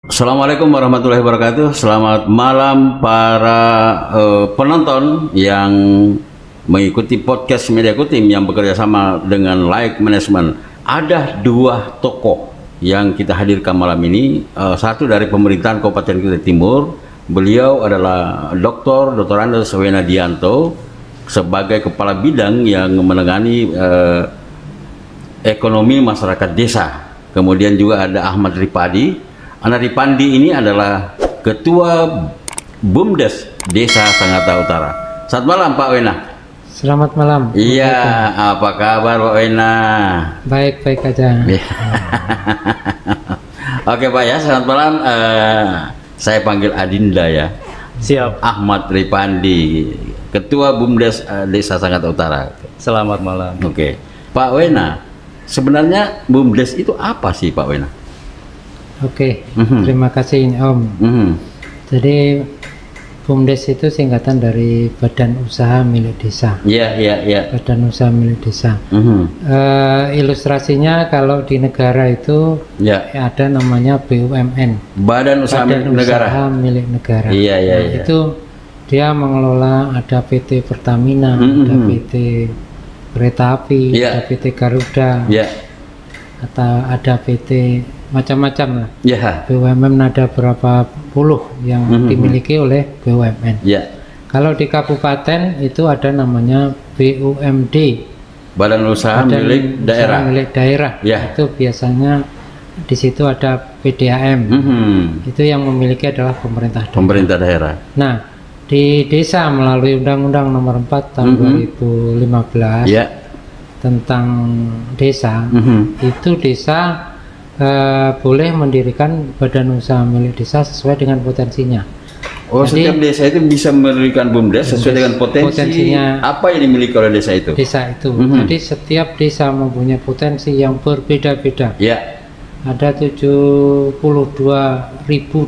Assalamualaikum warahmatullahi wabarakatuh. Selamat malam para penonton yang mengikuti podcast Media Kutim yang bekerja sama dengan Like Management. Ada dua tokoh yang kita hadirkan malam ini. Satu dari pemerintahan Kabupaten Kutai Timur. Beliau adalah Dr. Andes Wenadianto sebagai kepala bidang yang menangani ekonomi masyarakat desa. Kemudian juga ada Ahmad Ripadi. Anak Ripandi ini adalah Ketua BUMDes Desa Sangatta Utara. Selamat malam Pak Wena. Selamat malam. Iya, apa kabar Pak Wena? Baik-baik aja. Oke Pak ya, selamat malam. Saya panggil Adinda ya. Siap. Ahmad Ripandi, Ketua BUMDes Desa Sangatta Utara. Selamat malam. Oke, Pak Wena, sebenarnya BUMDes itu apa sih Pak Wena? Oke, terima kasih Om. Jadi BUMDes itu singkatan dari Badan Usaha Milik Desa. Iya. Badan Usaha Milik Desa. Ilustrasinya kalau di negara itu ada namanya BUMN. Badan Usaha Milik Negara. Milik Negara. Iya. Itu dia mengelola, ada PT Pertamina, ada PT Kereta Api, ada PT Garuda, atau ada PT macam-macam lah. BUMN ada berapa puluh yang dimiliki oleh BUMN. Kalau di kabupaten itu ada namanya BUMD, Badan Usaha Milik Daerah. Milik Daerah. Itu biasanya di situ ada PDAM. Itu yang memiliki adalah pemerintah daerah. Pemerintah daerah. Nah, di desa melalui Undang-Undang Nomor 4 tahun 2015 tentang desa, itu desa boleh mendirikan badan usaha milik desa sesuai dengan potensinya. Jadi, setiap desa itu bisa mendirikan BUMDes sesuai dengan potensinya. Apa yang dimiliki oleh desa itu? Jadi setiap desa mempunyai potensi yang berbeda-beda. Ada 72.000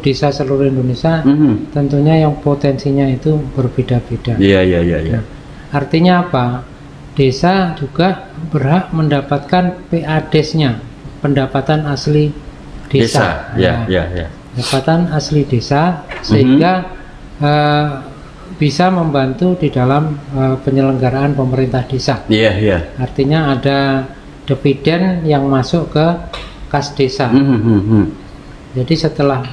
desa seluruh Indonesia. Tentunya yang potensinya itu berbeda-beda. Iya. Artinya apa? Desa juga berhak mendapatkan PADES-nya, pendapatan asli desa. Pendapatan asli desa, sehingga bisa membantu di dalam penyelenggaraan pemerintah desa. Artinya ada dividen yang masuk ke kas desa. Jadi setelah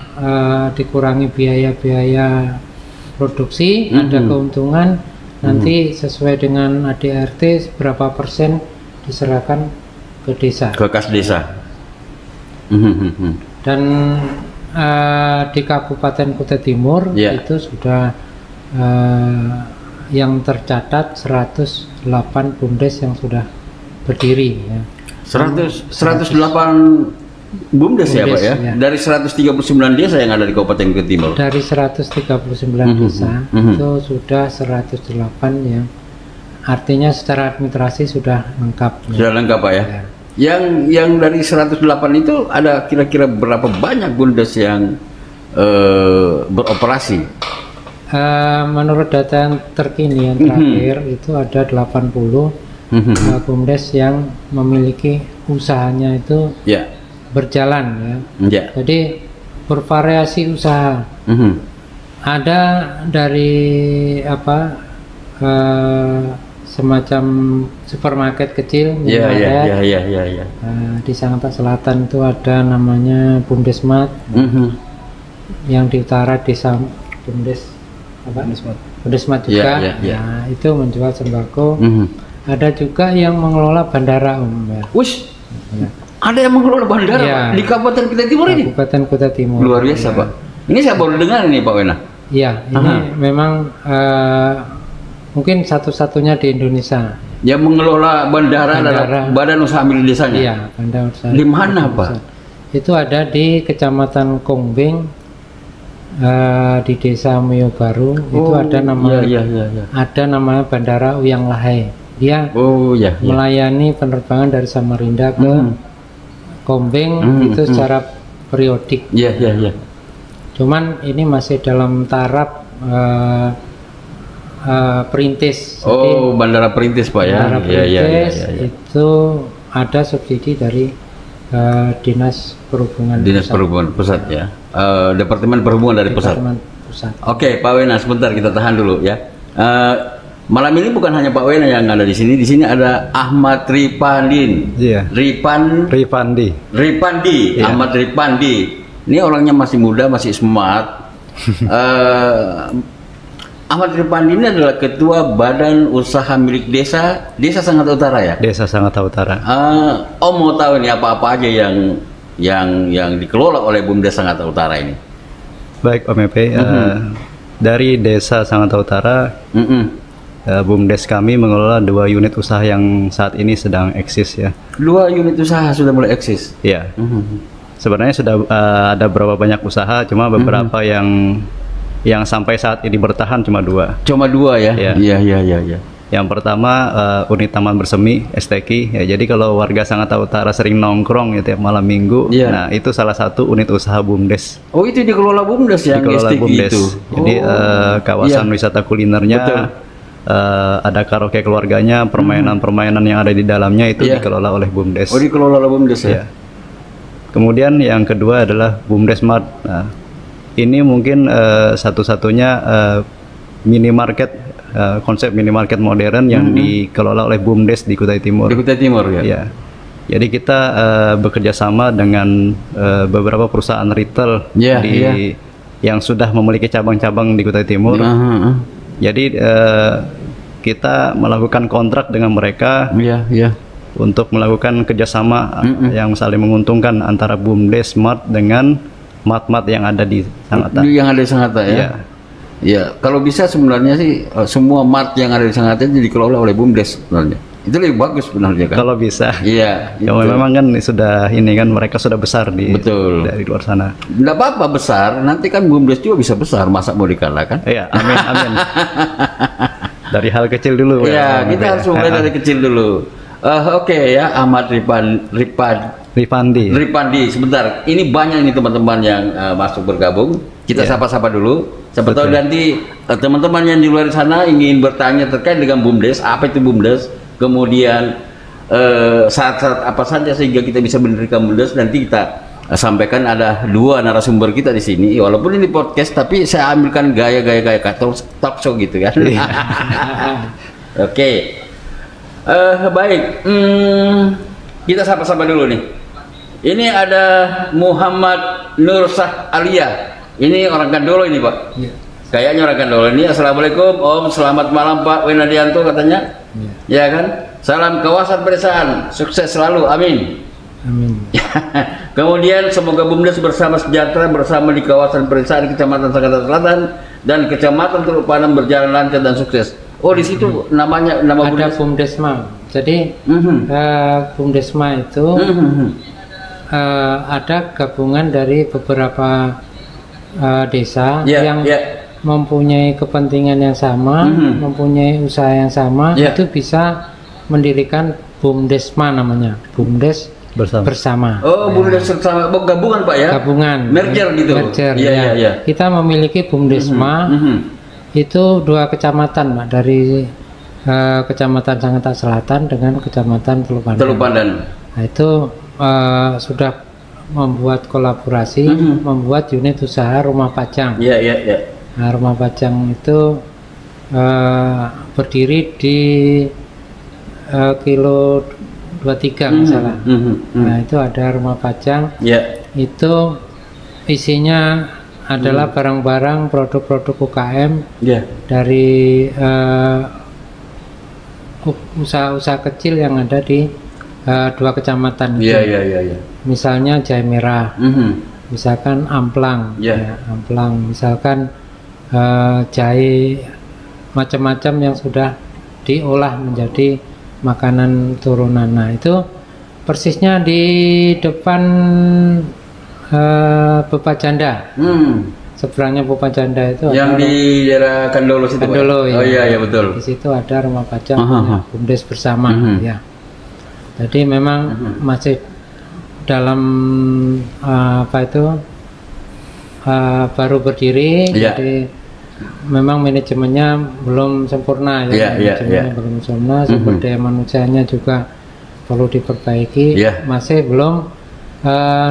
dikurangi biaya-biaya produksi, ada keuntungan. Nanti sesuai dengan ADRT berapa persen diserahkan ke desa, ke kas desa. Dan di Kabupaten Kutai Timur itu sudah yang tercatat 108 BUMDes yang sudah berdiri. 108 BUMDes ya Pak ya? Dari 139 desa yang ada di Kabupaten Kutai Timur. Dari 139 desa itu sudah 108 yang artinya secara administrasi sudah lengkap. Sudah lengkap Pak ya? Yang dari 108 itu ada kira-kira berapa banyak BUMDes yang beroperasi? Menurut data yang terkini yang terakhir itu ada 80 BUMDes yang memiliki usahanya itu berjalan Jadi bervariasi usaha. Ada dari semacam supermarket kecil. Di Sangatta Selatan itu ada namanya BUMDesMart. Yang di utara desa BUMDesMart juga. Itu menjual sembako. Ada juga yang mengelola bandara Ada yang mengelola bandara Pak, di Kabupaten Kutai Timur ini? Kabupaten Kutai Timur. Luar biasa Pak. Ini saya baru dengar ini Pak Wena. Ini memang mungkin satu-satunya di Indonesia. Yang mengelola bandara adalah Badan Usaha Milik Desanya? Badan Usaha. Di mana Pak? Itu ada di Kecamatan Kongbing, di Desa Mio Baru. Itu ada nama ada namanya Bandara Uyang Lahai. Dia melayani penerbangan dari Samarinda ke Kongbing itu secara periodik. Cuman ini masih dalam taraf perintis. Bandara perintis Pak ya. Bandara perintis itu ada subsidi dari Dinas Perhubungan Dinas Perhubungan Pusat ya. Departemen Perhubungan dari Departemen Pusat. Oke, Pak Wena, sebentar kita tahan dulu ya. Malam ini bukan hanya Pak Wena yang ada di sini. Di sini ada Ahmad Ripandin. Iya. Ripandi. Iya. Ahmad Ripandi. Ini orangnya masih muda, masih smart. Ahmad Ripandi ini adalah Ketua Badan Usaha Milik Desa Sangatta Utara ya. Desa Sangatta Utara. Om mau tahu nih apa-apa aja yang dikelola oleh BUMDes Sangatta Utara ini. Baik Om Epe, dari Desa Sangatta Utara, BUMDes kami mengelola 2 unit usaha yang saat ini sedang eksis ya. 2 unit usaha sudah mulai eksis? Iya. Sebenarnya sudah ada berapa banyak usaha, cuma beberapa yang sampai saat ini bertahan cuma 2. Cuma 2 ya? Iya. Yang pertama unit Taman Bersemi STQ ya. Jadi kalau warga Sangatta Utara sering nongkrong ya tiap malam minggu, nah itu salah satu unit usaha BUMDes. Oh, itu dikelola BUMDes yang STQ itu. Jadi kawasan wisata kulinernya, ada karaoke keluarganya, permainan-permainan yang ada di dalamnya itu dikelola oleh BUMDes. Oh, dikelola oleh BUMDes ya. Kemudian yang kedua adalah BUMDes Mart. Nah, ini mungkin satu-satunya minimarket, konsep minimarket modern yang dikelola oleh BUMDes di Kutai Timur. Di Kutai Timur ya. Ya. Jadi kita bekerja sama dengan beberapa perusahaan retail yang sudah memiliki cabang-cabang di Kutai Timur. Jadi kita melakukan kontrak dengan mereka untuk melakukan kerjasama yang saling menguntungkan antara BUMDes Mart dengan mart-mart yang ada di Sangatta. Yang ada di Sangatta ya. Ya, kalau bisa sebenarnya sih semua mart yang ada di Sangatta itu dikelola oleh BUMDes sebenarnya. Itu lebih bagus sebenarnya kan. Kalau bisa. Iya. Ya memang kan sudah ini kan mereka sudah besar dari luar sana. Tidak apa-apa besar, nanti kan BUMDes juga bisa besar, masa mau dikalahkan? Iya, amin. Dari hal kecil dulu. Iya, kita harus mulai dari kecil dulu. Oke ya, Ahmad Ripandi. Sebentar, ini banyak ini teman-teman yang masuk bergabung. Kita sapa-sapa dulu. Siapa tahu nanti teman-teman yang di luar sana ingin bertanya terkait dengan BUMDes, apa itu BUMDes, kemudian syarat-syarat apa saja sehingga kita bisa mendirikan BUMDes. Nanti kita sampaikan. Ada 2 narasumber kita di sini, walaupun ini podcast, tapi saya ambilkan gaya-gaya talk show gitu kan. Oke. Baik, kita sapa-sapa dulu nih. Ini ada Muhammad Nursah Alia. Ini orang Kandolo ini Pak. Kayaknya orang Kandolo ini. Assalamualaikum Om, selamat malam Pak Wenadianto katanya. Ya kan? Salam kawasan pedesaan, sukses selalu, amin. Kemudian semoga BUMDes bersama sejahtera bersama di kawasan pedesaan Kecamatan Sangatta Selatan dan Kecamatan Teluk Pandan berjalan lancar dan sukses. Oh, di situ nama ada BUMDesma. Jadi BUMDesma itu ada gabungan dari beberapa desa yang mempunyai kepentingan yang sama, mempunyai usaha yang sama, itu bisa mendirikan BUMDesma namanya, BUMDes bersama. Oh, BUMDes bersama, gabungan Pak ya? Gabungan. Merger gitu. Iya. Kita memiliki BUMDesma. Itu 2 kecamatan Pak, dari Kecamatan Sangatta Selatan dengan Kecamatan Teluk Pandan. Nah, itu sudah membuat kolaborasi, membuat unit usaha rumah pajang. Nah, rumah pajang itu berdiri di kilo 23 misalnya. Nah, itu ada rumah pajang. Itu isinya adalah barang-barang produk-produk UKM dari usaha-usaha kecil yang ada di 2 kecamatan. Misalnya jahe merah, misalkan amplang, amplang, misalkan jahe macam-macam yang sudah diolah menjadi makanan turunan. Nah, itu persisnya di depan Pepacanda. Seberangnya Pepacanda itu yang di daerah Kandolo situ. Kandolo, ya. Oh iya betul. Di situ ada rumah pajak BUMDes bersama ya. Jadi memang masih dalam baru berdiri, jadi memang manajemennya belum sempurna belum sempurna, sumber daya manusianya juga perlu diperbaiki, masih belum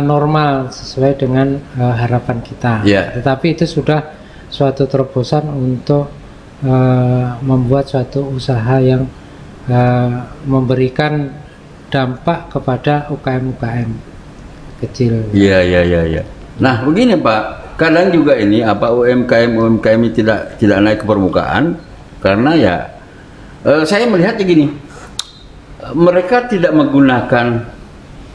normal sesuai dengan harapan kita. Tetapi itu sudah suatu terobosan untuk membuat suatu usaha yang memberikan dampak kepada UKM-UKM kecil. Iya. Nah, begini Pak, kadang juga ini UMKM ini tidak naik ke permukaan karena ya saya melihatnya gini, mereka tidak menggunakan,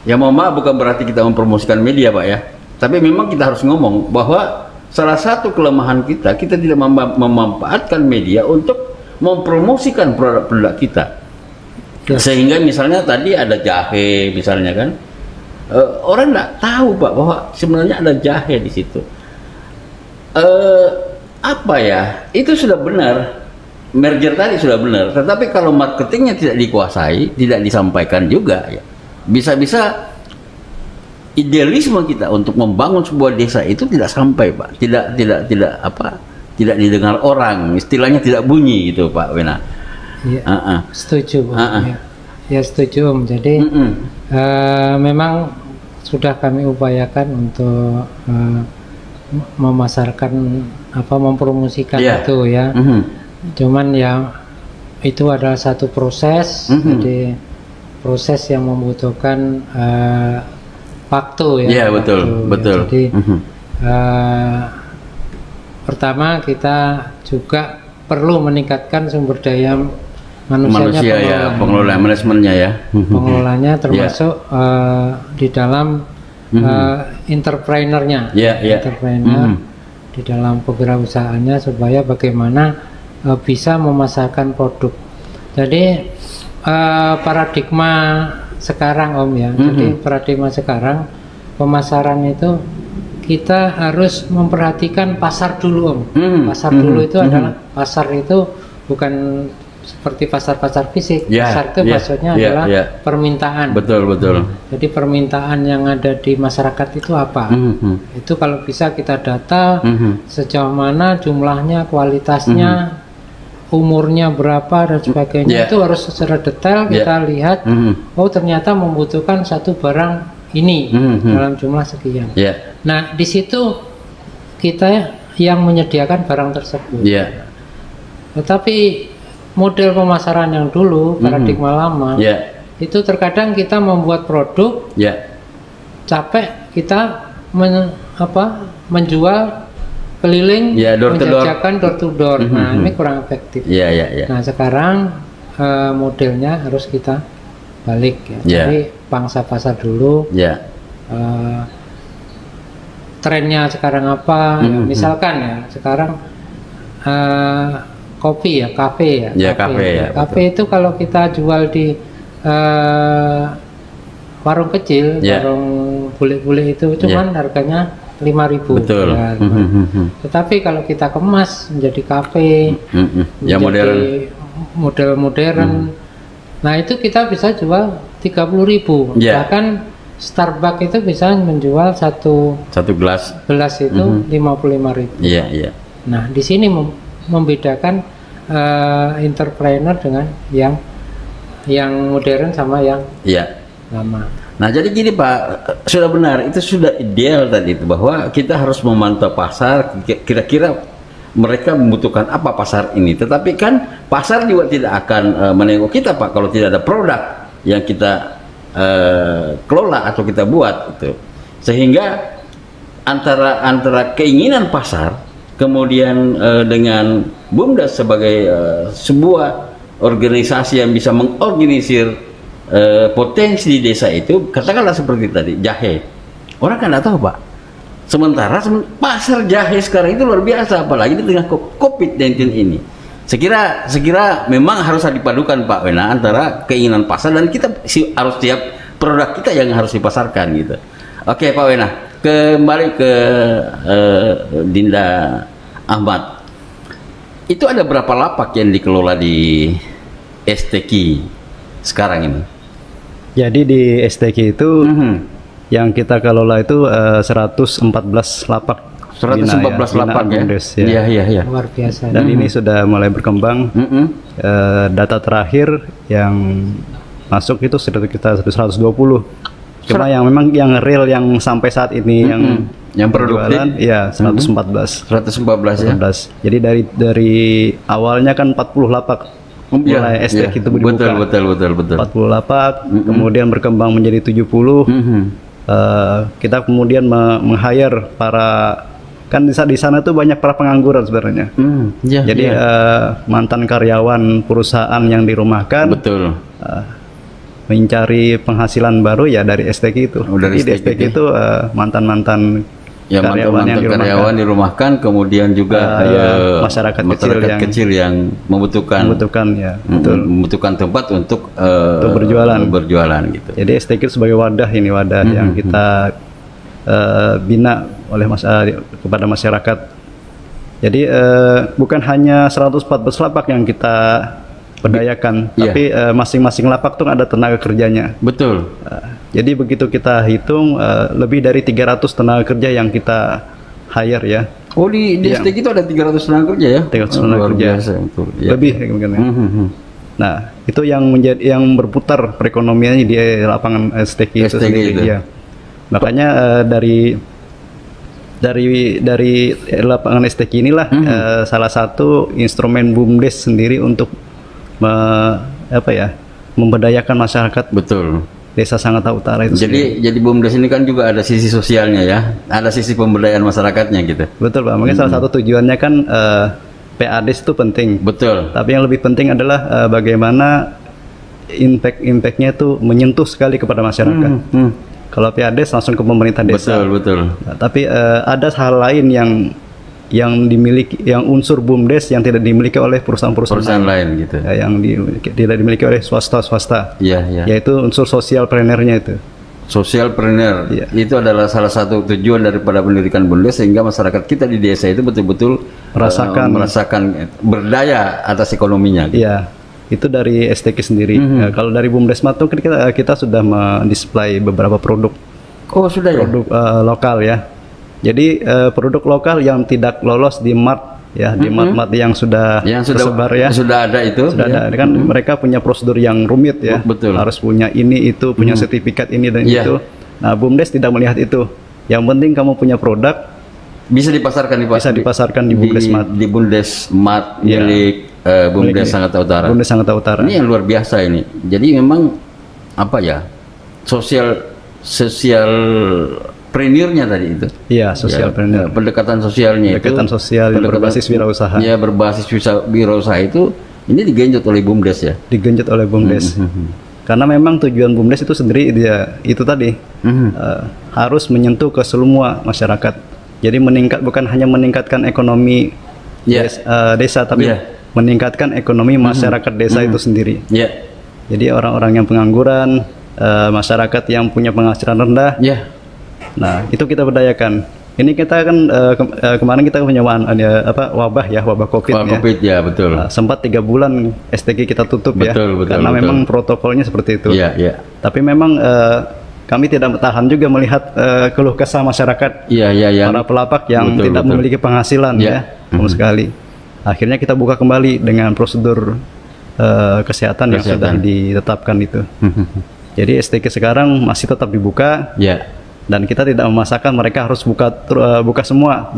ya mohon maaf bukan berarti kita mempromosikan media Pak ya, tapi memang kita harus ngomong bahwa salah satu kelemahan kita tidak memanfaatkan media untuk mempromosikan produk-produk kita. Sehingga misalnya tadi ada jahe misalnya kan, orang nggak tahu Pak bahwa sebenarnya ada jahe di situ. Itu sudah benar, merger tadi sudah benar, tetapi kalau marketingnya tidak dikuasai, tidak disampaikan juga ya, bisa-bisa idealisme kita untuk membangun sebuah desa itu tidak sampai Pak, tidak didengar orang, istilahnya tidak bunyi gitu Pak Wena. Ya, setuju ya setuju Om. Jadi memang sudah kami upayakan untuk memasarkan mempromosikan itu ya. Cuman ya itu adalah satu proses, jadi proses yang membutuhkan waktu ya. Betul. Jadi pertama kita juga perlu meningkatkan sumber daya manusia pengelola manajemennya ya. Pengelolanya termasuk di dalam entrepreneurnya, entrepreneur di dalam kewirausahaannya supaya bagaimana bisa memasarkan produk. Jadi paradigma sekarang Om ya, jadi paradigma sekarang pemasaran itu kita harus memperhatikan pasar dulu Om. Pasar dulu itu adalah pasar itu bukan seperti pasar-pasar fisik. Pasar itu maksudnya adalah permintaan. Betul. Jadi permintaan yang ada di masyarakat itu apa? Itu kalau bisa kita data sejauh mana jumlahnya, kualitasnya, umurnya berapa dan sebagainya. Itu harus secara detail kita lihat. Oh ternyata membutuhkan satu barang ini dalam jumlah sekian. Nah di situ kita yang menyediakan barang tersebut. Tetapi model pemasaran yang dulu, paradigma lama, itu terkadang kita membuat produk, capek kita menjual keliling, menjajakan door to door. Nah ini kurang efektif. Nah sekarang modelnya harus kita balik ya. Jadi pangsa pasar dulu, trennya sekarang apa, misalkan ya sekarang kopi ya, kafe ya. Kafe itu kalau kita jual di warung kecil, warung bule-bule itu cuman harganya 5.000. Betul. Tetapi kalau kita kemas menjadi kafe, menjadi model-modern, nah itu kita bisa jual 30.000. Bahkan Starbucks itu bisa menjual satu gelas itu 55.000. Nah di sini membedakan entrepreneur dengan yang modern sama yang lama. Nah jadi gini Pak, sudah benar, itu sudah ideal tadi itu, bahwa kita harus memantau pasar, kira-kira mereka membutuhkan apa pasar ini. Tetapi kan pasar juga tidak akan menengok kita Pak kalau tidak ada produk yang kita kelola atau kita buat itu. Sehingga antara keinginan pasar kemudian dengan BUMDes sebagai sebuah organisasi yang bisa mengorganisir potensi di desa itu, katakanlah seperti tadi jahe, orang kan nggak tahu Pak. Sementara pasar jahe sekarang itu luar biasa, apalagi di tengah COVID-19 ini. Sekira memang harus dipadukan Pak Wena antara keinginan pasar dan kita harus siap produk kita yang harus dipasarkan gitu. Oke Pak Wena, kembali ke Dinda Ahmad. Itu ada berapa lapak yang dikelola di STQ sekarang ini? Jadi di STQ itu yang kita kelola itu 114 lapak. 114 lapak ya? Iya. Luar biasa. Dan ini sudah mulai berkembang. Data terakhir yang masuk itu sekitar 120. Cuma yang memang yang real yang sampai saat ini yang produktif ya 114 ya. Jadi dari awalnya kan 40 lapak mulai STEK itu dibuka. Betul. 40 lapak, kemudian berkembang menjadi 70. Kita kemudian meng-hire para, kan di sana tuh banyak para pengangguran sebenarnya. Jadi mantan karyawan perusahaan yang dirumahkan. Betul. Mencari penghasilan baru ya dari STK itu. Dari Jadi STK itu mantan-mantan karyawan dirumahkan, kemudian juga masyarakat kecil yang membutuhkan tempat untuk berjualan gitu. Jadi STK itu sebagai wadah yang kita bina oleh kepada masyarakat. Jadi bukan hanya 114 lapak yang kita berdayakan, tapi masing-masing lapak tuh ada tenaga kerjanya. Betul. Jadi begitu kita hitung lebih dari 300 tenaga kerja yang kita hire ya. Oh di STK itu ada 300 tenaga kerja ya? 300 tenaga kerja. Biasa, betul. Lebih mungkin ya. Nah itu yang berputar perekonomiannya di lapangan STK itu sendiri. Ya. Makanya dari lapangan STK inilah salah satu instrumen BUMDes sendiri untuk memberdayakan masyarakat. Betul. Desa Sangatta Utara itu. Jadi BUMDes ini kan juga ada sisi sosialnya ya, ada sisi pemberdayaan masyarakatnya gitu. Betul Pak. Mungkin salah satu tujuannya kan PADes itu penting. Betul. Tapi yang lebih penting adalah bagaimana impact-nya itu menyentuh sekali kepada masyarakat. Kalau PADes langsung ke pemerintah desa. Betul. Nah, tapi ada hal lain yang unsur BUMDes yang tidak dimiliki oleh perusahaan lain gitu. Ya, yang tidak dimiliki oleh swasta. Iya. Yaitu unsur sosialpreneurnya itu. Sosialpreneur itu adalah salah satu tujuan daripada pendidikan BUMDes, sehingga masyarakat kita di desa itu betul-betul merasakan berdaya atas ekonominya. Iya. Itu dari STK sendiri. Kalau dari BUMDes Matung kita sudah mendisplay beberapa produk. Oh, sudah produk lokal ya. Jadi produk lokal yang tidak lolos di MART ya, di MART yang sudah tersebar ya. Sudah ada itu. Sudah ada kan mereka punya prosedur yang rumit ya. Betul. Harus punya ini itu, punya sertifikat ini dan itu. Nah, BUMDes tidak melihat itu. Yang penting kamu punya produk bisa dipasarkan di BUMDes MART. Di BUMDes MART milik BUMDes Sangatta Utara. BUMDes Sangatta Utara. Ini yang luar biasa ini. Jadi memang sosial preneurnya tadi itu. Iya, sosialpreneur. Pendekatan sosialnya sosial yang berbasis wirausaha. Ya, berbasis wirausaha itu ini digenjot oleh BUMDes ya. Digenjot oleh BUMDes. Karena memang tujuan BUMDes itu sendiri itu tadi harus menyentuh ke semua masyarakat. Jadi bukan hanya meningkatkan ekonomi desa, tapi meningkatkan ekonomi masyarakat desa itu sendiri. Jadi orang-orang yang pengangguran, masyarakat yang punya penghasilan rendah. Nah, itu kita berdayakan. Ini kita kan kemarin kita punya wabah COVID ya, betul. Sempat 3 bulan STK kita tutup karena memang protokolnya seperti itu. Tapi memang kami tidak tahan juga melihat keluh kesah masyarakat, para pelapak yang tidak memiliki penghasilan sama sekali. Akhirnya kita buka kembali dengan prosedur kesehatan yang sudah ditetapkan itu. Jadi STK sekarang masih tetap dibuka. Dan kita tidak memaksakan mereka harus buka semua,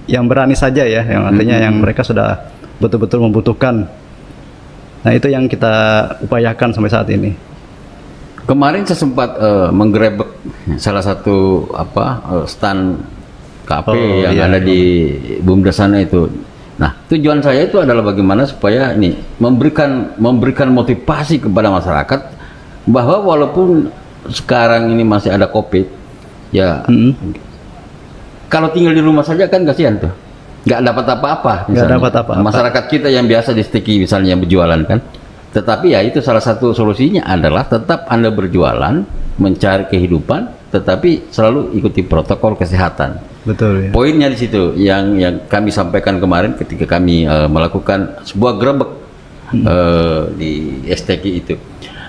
yang berani saja ya, yang artinya yang mereka sudah betul-betul membutuhkan. Nah, itu yang kita upayakan sampai saat ini. Kemarin saya sempat menggerebek salah satu stand KP yang ada di BUMDes sana itu. Nah, tujuan saya itu adalah bagaimana supaya memberikan motivasi kepada masyarakat bahwa walaupun sekarang ini masih ada COVID, kalau tinggal di rumah saja kan kasihan tuh, nggak dapat apa-apa. Masyarakat kita yang biasa di STK misalnya yang berjualan kan, tetapi ya itu salah satu solusinya adalah tetap Anda berjualan, mencari kehidupan, tetapi selalu ikuti protokol kesehatan. Betul. Poinnya di situ yang kami sampaikan kemarin ketika kami melakukan sebuah gerebek di STK itu.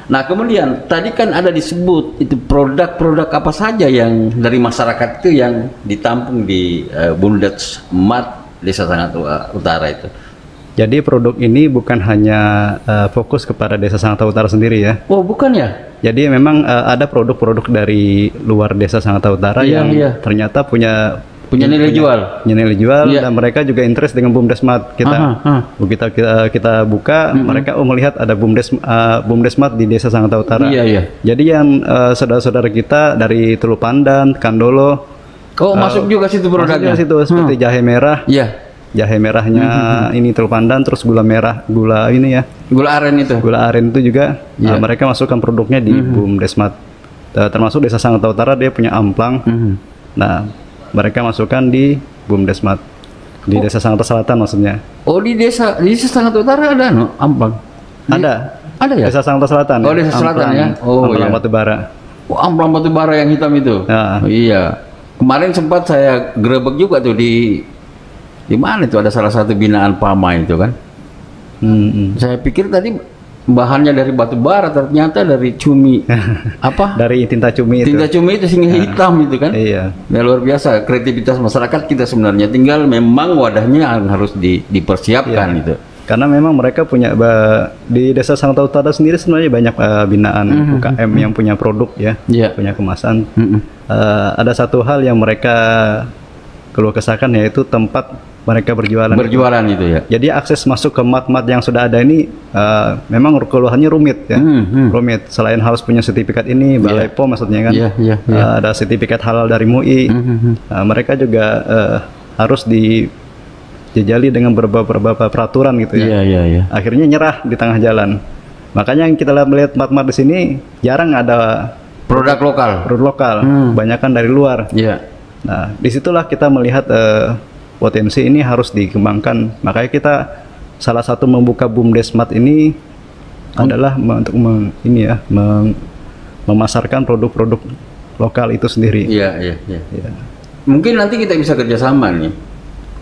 Nah, kemudian tadi kan ada disebut itu produk-produk apa saja yang dari masyarakat itu yang ditampung di BUMDes MART Desa Sangatta Utara itu. Jadi produk ini bukan hanya fokus kepada Desa Sangatta Utara sendiri ya. Oh, bukan ya? Jadi memang ada produk-produk dari luar Desa Sangatta Utara yang ternyata punya nilai jual. Nilai jual dan mereka juga interest dengan BUMDesMart kita. Kita buka, mereka melihat ada BUMDesMart di Desa Sangatta Utara. Jadi yang saudara-saudara kita dari Telu Pandan, Kandolo, masuk juga situ produknya. Masuk juga situ seperti jahe merah. Jahe merahnya ini Telu Pandan, terus gula merah, gula ini ya. Gula aren itu. Gula aren itu juga mereka masukkan produknya di BUMDesMart. Termasuk Desa Sangatta Utara dia punya amplang. Nah, mereka masukkan di BUMDesMart. Di Desa Sangatta Selatan maksudnya. Oh, di Desa Sangatta Utara ada amplang. Ada ya? Desa Sangatta Selatan. Oh, Desa Selatan ya. Amplang batubara. Oh, amplang batubara yang hitam itu. Iya. Kemarin sempat saya grebek juga tuh di mana itu ada salah satu binaan Pama itu kan. Saya pikir tadi bahannya dari batu bara, ternyata dari cumi. Dari tinta cumi itu. Tinta cumi itu sehingga hitam itu kan. Iya. Ya, luar biasa kreativitas masyarakat kita sebenarnya, tinggal memang wadahnya harus dipersiapkan itu. Karena memang mereka punya di Desa Sangatta Utara sendiri sebenarnya banyak binaan UKM yang punya produk ya, punya kemasan. Ada satu hal yang mereka keluh kesahkan, yaitu tempat mereka berjualan itu ya. Jadi akses masuk ke mat-mat yang sudah ada ini memang keluhannya rumit ya. Rumit. Selain harus punya sertifikat ini, Balai POM maksudnya kan. Ada sertifikat halal dari MUI. Mereka juga harus dijejali dengan beberapa peraturan gitu ya. Akhirnya nyerah di tengah jalan. Makanya yang kita melihat mat-mat di sini jarang ada produk lokal. Banyakan dari luar. Nah, disitulah kita melihat potensi ini harus dikembangkan. Makanya kita salah satu membuka BUMDesMart ini adalah untuk memasarkan produk-produk lokal itu sendiri. Mungkin nanti kita bisa kerjasama nih.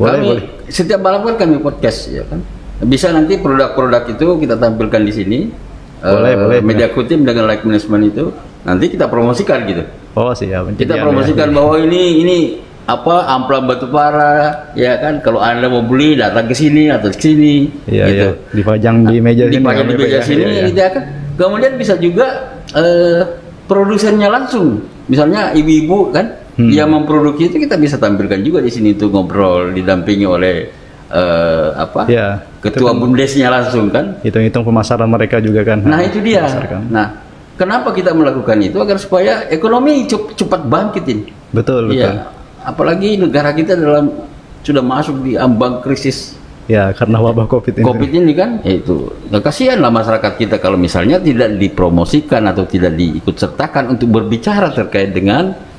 Boleh. Setiap malam kan kami podcast ya kan. Bisa nanti produk-produk itu kita tampilkan di sini. Boleh. Media Kutim dengan Like Management itu nanti kita promosikan gitu. Oh siap. Kita promosikan bahwa ini amplang batubara ya kan, kalau Anda mau beli datang ke sini atau ke sini gitu. Dipajang di meja sini. Dipajang di meja sini gitu ya kan. Kemudian bisa juga produsennya langsung. Misalnya ibu-ibu kan yang memproduksi itu kita bisa tampilkan juga di sini tuh, ngobrol didampingi oleh ketua BUMDesnya langsung kan. Hitung-hitung pemasaran mereka juga kan. Nah, itu dia. Nah, kenapa kita melakukan itu? Agar supaya ekonomi cepat bangkit ini. Betul. Apalagi negara kita sudah masuk di ambang krisis. Ya, karena wabah COVID ini kan, itu. Nah, kasihanlah masyarakat kita kalau misalnya tidak dipromosikan atau tidak diikut sertakan untuk berbicara terkait dengan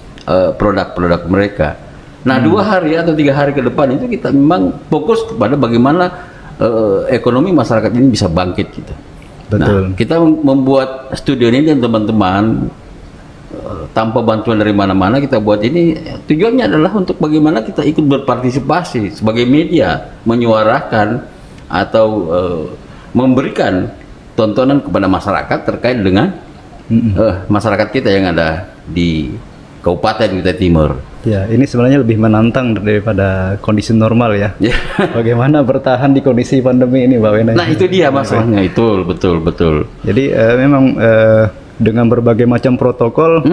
produk-produk mereka. Nah, 2 hari atau 3 hari ke depan itu kita memang fokus kepada bagaimana ekonomi masyarakat ini bisa bangkit gitu. Betul. Nah, kita membuat studio ini dan teman-teman tanpa bantuan dari mana-mana kita buat ini, tujuannya adalah untuk bagaimana kita ikut berpartisipasi sebagai media, menyuarakan atau memberikan tontonan kepada masyarakat terkait dengan masyarakat kita yang ada di Kabupaten Kutai Timur. Ya, ini sebenarnya lebih menantang daripada kondisi normal ya. Bagaimana bertahan di kondisi pandemi ini, Mbak Wena? Nah, itu dia masalahnya, itu betul. Jadi memang dengan berbagai macam protokol,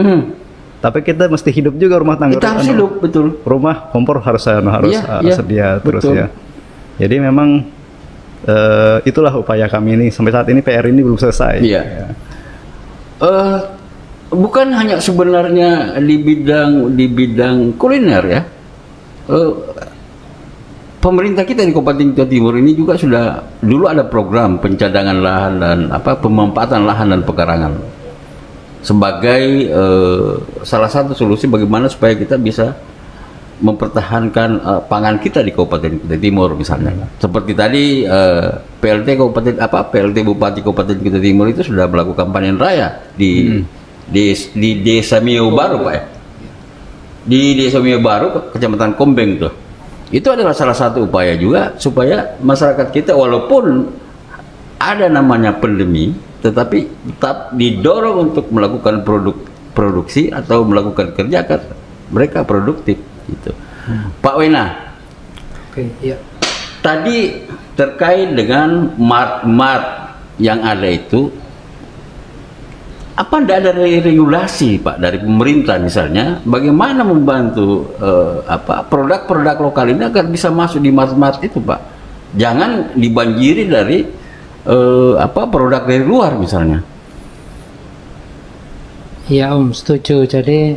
tapi kita mesti hidup juga rumah tangga. Kita harus hidup, betul. Rumah kompor harus sedia terus ya. Jadi memang itulah upaya kami ini. Sampai saat ini PR ini belum selesai. Bukan hanya sebenarnya di bidang kuliner ya. Pemerintah kita di Kabupaten Kutai Timur ini juga sudah dulu ada program pencadangan lahan dan pemanfaatan lahan dan pekarangan sebagai salah satu solusi bagaimana supaya kita bisa mempertahankan pangan kita di Kabupaten Kutai Timur misalnya. Seperti tadi PLT Bupati Kabupaten Kutai Timur itu sudah melakukan panen raya di Desa Mio Baru, Pak ya. Di Desa Mio Baru, Kecamatan Kombeng tuh. Itu adalah salah satu upaya juga supaya masyarakat kita walaupun ada namanya pandemi, tetapi tetap didorong untuk melakukan produksi atau melakukan kerja kan mereka produktif gitu. Pak Wena. Oke, iya. tadi terkait dengan mart-mart yang ada itu, apa tidak ada regulasi Pak dari pemerintah misalnya, bagaimana membantu produk-produk lokal ini agar bisa masuk di mart-mart itu Pak? Jangan dibanjiri dari produk dari luar misalnya. Ya setuju. Jadi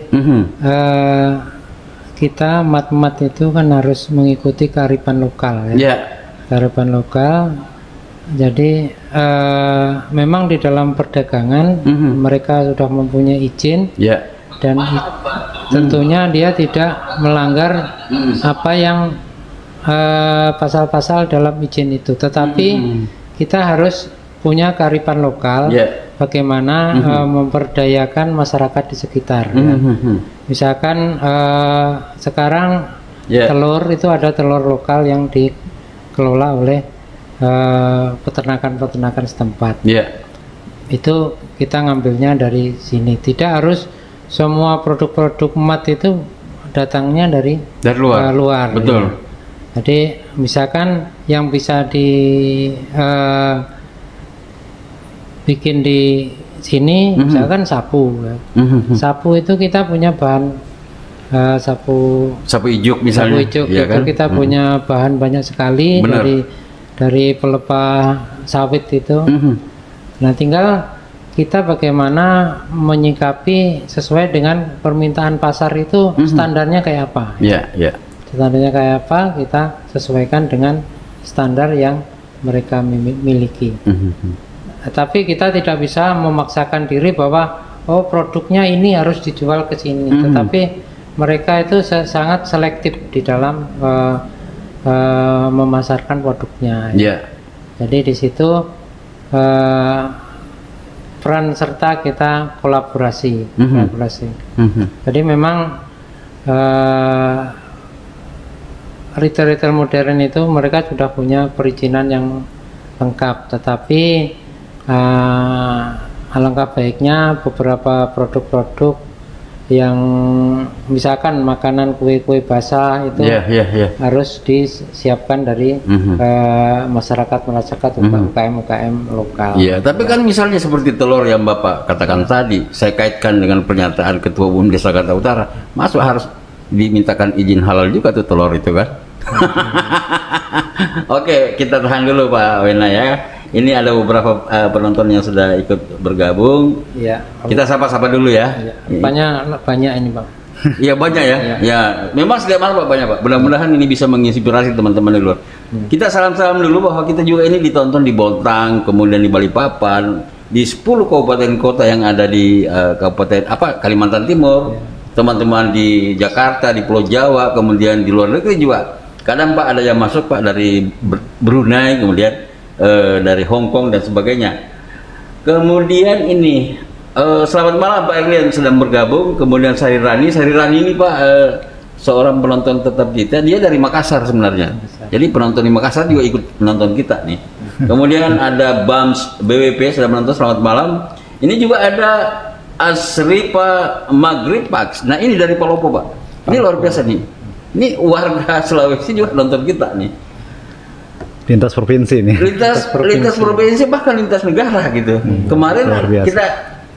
kita mat-mat itu kan harus mengikuti kearifan lokal ya. Kearifan lokal. Jadi memang di dalam perdagangan mereka sudah mempunyai izin dan tentunya dia tidak melanggar apa yang pasal-pasal dalam izin itu. Tetapi kita harus punya kearifan lokal. Bagaimana memperdayakan masyarakat di sekitar. Misalkan sekarang telur itu ada telur lokal yang dikelola oleh peternakan setempat. Itu kita ngambilnya dari sini. Tidak harus semua produk-produk mat itu datangnya dari luar. Betul. Ya. Jadi misalkan yang bisa bikin di sini, misalkan sapu. Sapu itu kita punya bahan sapu ijuk misalnya. Sapu ijuk itu kan? Kita punya bahan banyak sekali dari pelepah sawit itu. Nah, tinggal kita bagaimana menyikapi sesuai dengan permintaan pasar itu, standarnya kayak apa? Standarnya kayak apa, kita sesuaikan dengan standar yang mereka miliki. Tapi kita tidak bisa memaksakan diri bahwa produknya ini harus dijual ke sini. Tetapi mereka itu sangat selektif di dalam memasarkan produknya. Jadi di situ peran serta kita kolaborasi. Jadi memang retail modern itu mereka sudah punya perizinan yang lengkap, tetapi alangkah baiknya beberapa produk-produk yang misalkan makanan kue-kue basah itu harus disiapkan dari masyarakat UKM lokal. Tapi kan misalnya seperti telur yang Bapak katakan tadi, saya kaitkan dengan pernyataan Ketua Umum Desa Jakarta Utara, masuk harus dimintakan izin halal juga tuh telur itu kan. Oke, kita tahan dulu Pak Wena ya. Ini ada beberapa penonton yang sudah ikut bergabung. Kita sapa-sapa dulu ya. Banyak ini Pak. Iya banyak ya. Ya, memang setiap malam Pak banyak Pak. Mudah-mudahan ini bisa menginspirasi teman-teman di luar. Kita salam-salam dulu bahwa kita juga ini ditonton di Bontang, kemudian di Balikpapan, di 10 kabupaten kota yang ada di Kalimantan Timur. Teman-teman di Jakarta, di Pulau Jawa, kemudian di luar negeri juga. Kadang Pak ada yang masuk Pak dari Brunei, kemudian dari Hong Kong dan sebagainya. Kemudian ini selamat malam Pak Erlian sedang bergabung. Kemudian Sari Rani ini Pak seorang penonton tetap kita. Dia dari Makassar sebenarnya. Jadi penonton di Makassar juga ikut menonton kita nih. Kemudian ada Bams BWP sedang menonton, selamat malam. Ini juga ada Asripa Maghrib Pak. Nah ini dari Palopo Pak. Ini luar biasa nih. Ini warga Sulawesi juga nonton kita nih. Lintas provinsi nih. Lintas provinsi bahkan lintas negara gitu. Kemarin